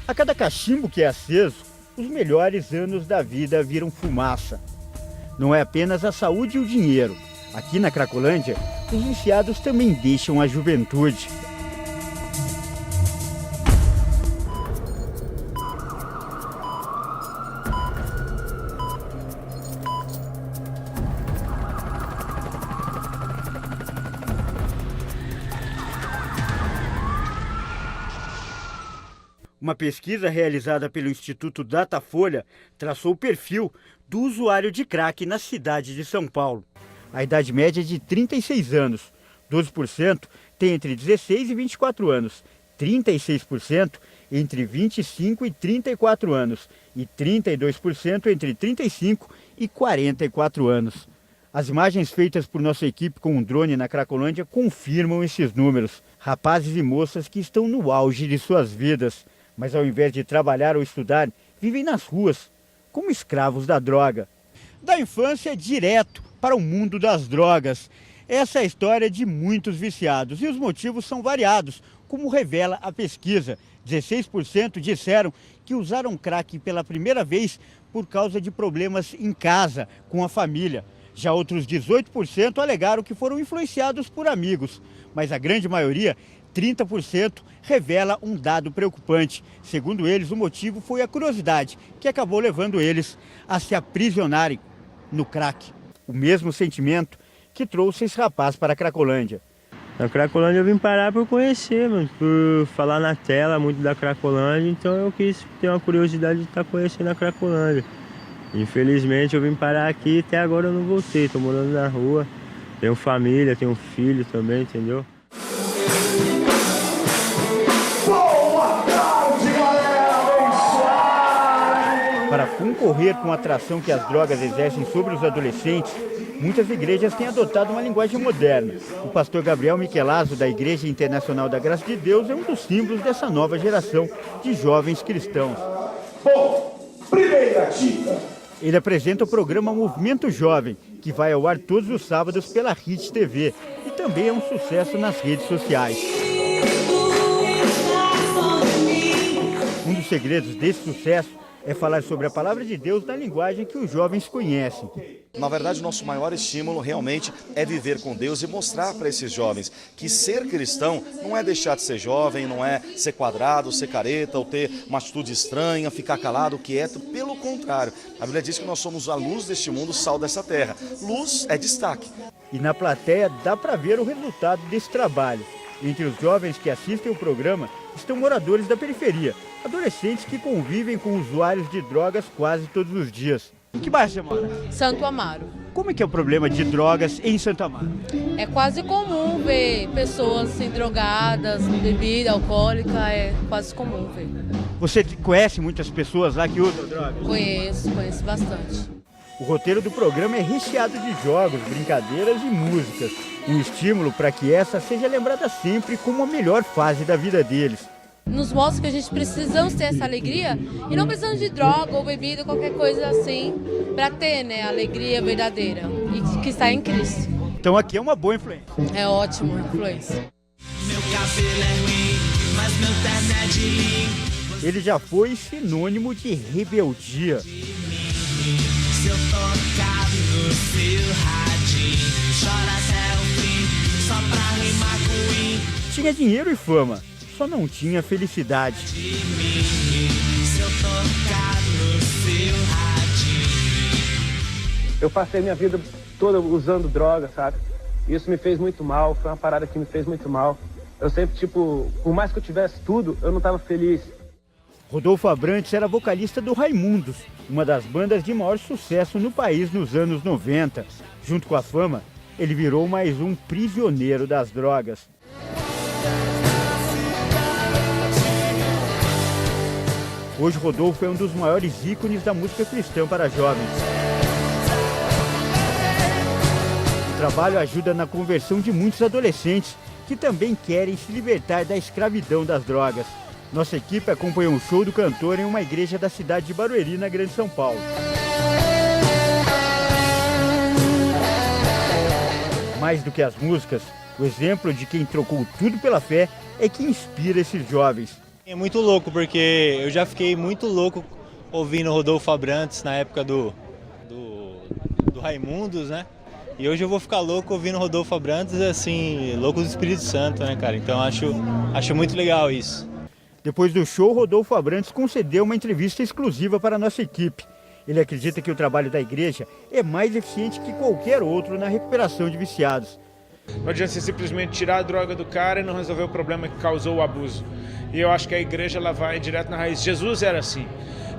A cada cachimbo que é aceso, os melhores anos da vida viram fumaça. Não é apenas a saúde e o dinheiro. Aqui na Cracolândia, os viciados também deixam a juventude. Uma pesquisa realizada pelo Instituto Datafolha traçou o perfil do usuário de crack na cidade de São Paulo. A idade média é de 36 anos, 12% tem entre 16 e 24 anos, 36% entre 25 e 34 anos e 32% entre 35 e 44 anos. As imagens feitas por nossa equipe com um drone na Cracolândia confirmam esses números. Rapazes e moças que estão no auge de suas vidas, mas ao invés de trabalhar ou estudar, vivem nas ruas, como escravos da droga. Da infância direto para o mundo das drogas. Essa é a história de muitos viciados e os motivos são variados, como revela a pesquisa. 16% disseram que usaram crack pela primeira vez por causa de problemas em casa, com a família. Já outros 18% alegaram que foram influenciados por amigos, mas a grande maioria, 30%, revela um dado preocupante. Segundo eles, o motivo foi a curiosidade, que acabou levando eles a se aprisionarem no crack. O mesmo sentimento que trouxe esse rapaz para a Cracolândia. Na Cracolândia eu vim parar por conhecer, mano, por falar na tela muito da Cracolândia, então eu quis ter uma curiosidade de estar conhecendo a Cracolândia. Infelizmente eu vim parar aqui e até agora eu não voltei, tô morando na rua, tenho família, tenho filho também, entendeu? Para concorrer com a atração que as drogas exercem sobre os adolescentes, muitas igrejas têm adotado uma linguagem moderna. O pastor Gabriel Michelazzo, da Igreja Internacional da Graça de Deus, é um dos símbolos dessa nova geração de jovens cristãos. Bom, primeira dica. Ele apresenta o programa Movimento Jovem, que vai ao ar todos os sábados pela Hit TV e também é um sucesso nas redes sociais. Um dos segredos desse sucesso é falar sobre a palavra de Deus na linguagem que os jovens conhecem. Na verdade, o nosso maior estímulo realmente é viver com Deus e mostrar para esses jovens que ser cristão não é deixar de ser jovem, não é ser quadrado, ser careta ou ter uma atitude estranha, ficar calado, quieto. Pelo contrário, a Bíblia diz que nós somos a luz deste mundo, o sal dessa terra. Luz é destaque. E na plateia dá para ver o resultado desse trabalho. Entre os jovens que assistem o programa estão moradores da periferia, adolescentes que convivem com usuários de drogas quase todos os dias. Em que bairro você mora? Santo Amaro. Como é que é o problema de drogas em Santo Amaro? É quase comum ver pessoas assim, drogadas, bebida alcoólica, é quase comum ver. Você conhece muitas pessoas lá que usam drogas? Conheço bastante. O roteiro do programa é recheado de jogos, brincadeiras e músicas. Um estímulo para que essa seja lembrada sempre como a melhor fase da vida deles. nos mostra que a gente precisamos ter essa alegria e não precisamos de droga ou bebida, qualquer coisa assim, para ter, né, a alegria verdadeira e que está em Cristo. Então aqui é uma boa influência. É ótimo, influência. Meu cabelo é ruim, mas meu terno é de linho. Ele já foi sinônimo de rebeldia. Se eu tocar no seu radinho, chora até o fim, só pra rimar com win. Tinha dinheiro e fama, só não tinha felicidade. Se eu tocar no seu radinho. Eu passei minha vida toda usando droga, sabe? Isso me fez muito mal, foi uma parada que me fez muito mal. Eu sempre, por mais que eu tivesse tudo, eu não estava feliz. Rodolfo Abrantes era vocalista do Raimundos, uma das bandas de maior sucesso no país nos anos 90. Junto com a fama, ele virou mais um prisioneiro das drogas. Hoje, Rodolfo é um dos maiores ícones da música cristã para jovens. O trabalho ajuda na conversão de muitos adolescentes que também querem se libertar da escravidão das drogas. Nossa equipe acompanhou um show do cantor em uma igreja da cidade de Barueri, na Grande São Paulo. Mais do que as músicas, o exemplo de quem trocou tudo pela fé é que inspira esses jovens. É muito louco, porque eu já fiquei muito louco ouvindo Rodolfo Abrantes na época do Raimundos, né? E hoje eu vou ficar louco ouvindo Rodolfo Abrantes, assim, louco do Espírito Santo, né, cara? Então acho muito legal isso. Depois do show, Rodolfo Abrantes concedeu uma entrevista exclusiva para a nossa equipe. Ele acredita que o trabalho da igreja é mais eficiente que qualquer outro na recuperação de viciados. Não adianta você simplesmente tirar a droga do cara e não resolver o problema que causou o abuso. E eu acho que a igreja ela vai direto na raiz. Jesus era assim.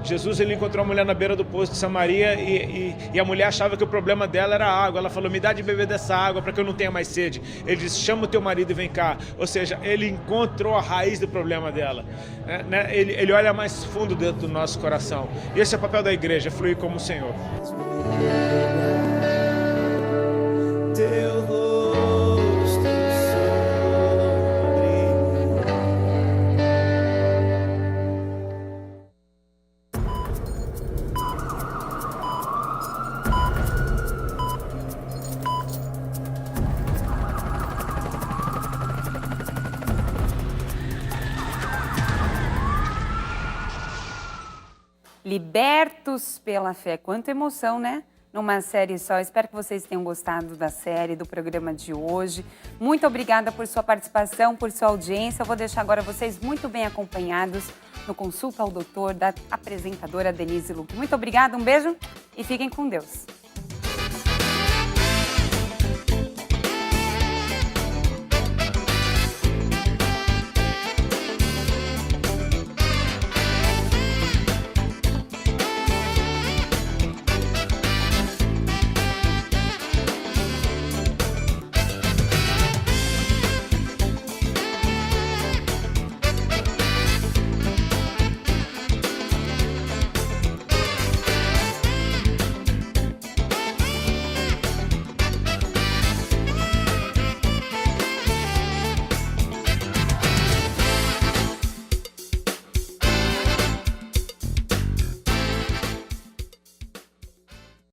Jesus ele encontrou uma mulher na beira do poço de Samaria e a mulher achava que o problema dela era a água. Ela falou, me dá de beber dessa água para que eu não tenha mais sede. Ele disse, chama o teu marido e vem cá. Ou seja, ele encontrou a raiz do problema dela. Ele olha mais fundo dentro do nosso coração. E esse é o papel da igreja, fluir como o Senhor. Teu rosto sobre Libertos pela fé. Quanta emoção, né? Numa série só. Espero que vocês tenham gostado da série, do programa de hoje. Muito obrigada por sua participação, por sua audiência. Eu vou deixar agora vocês muito bem acompanhados no Consulta ao Doutor da apresentadora Denise Luque. Muito obrigada, um beijo e fiquem com Deus.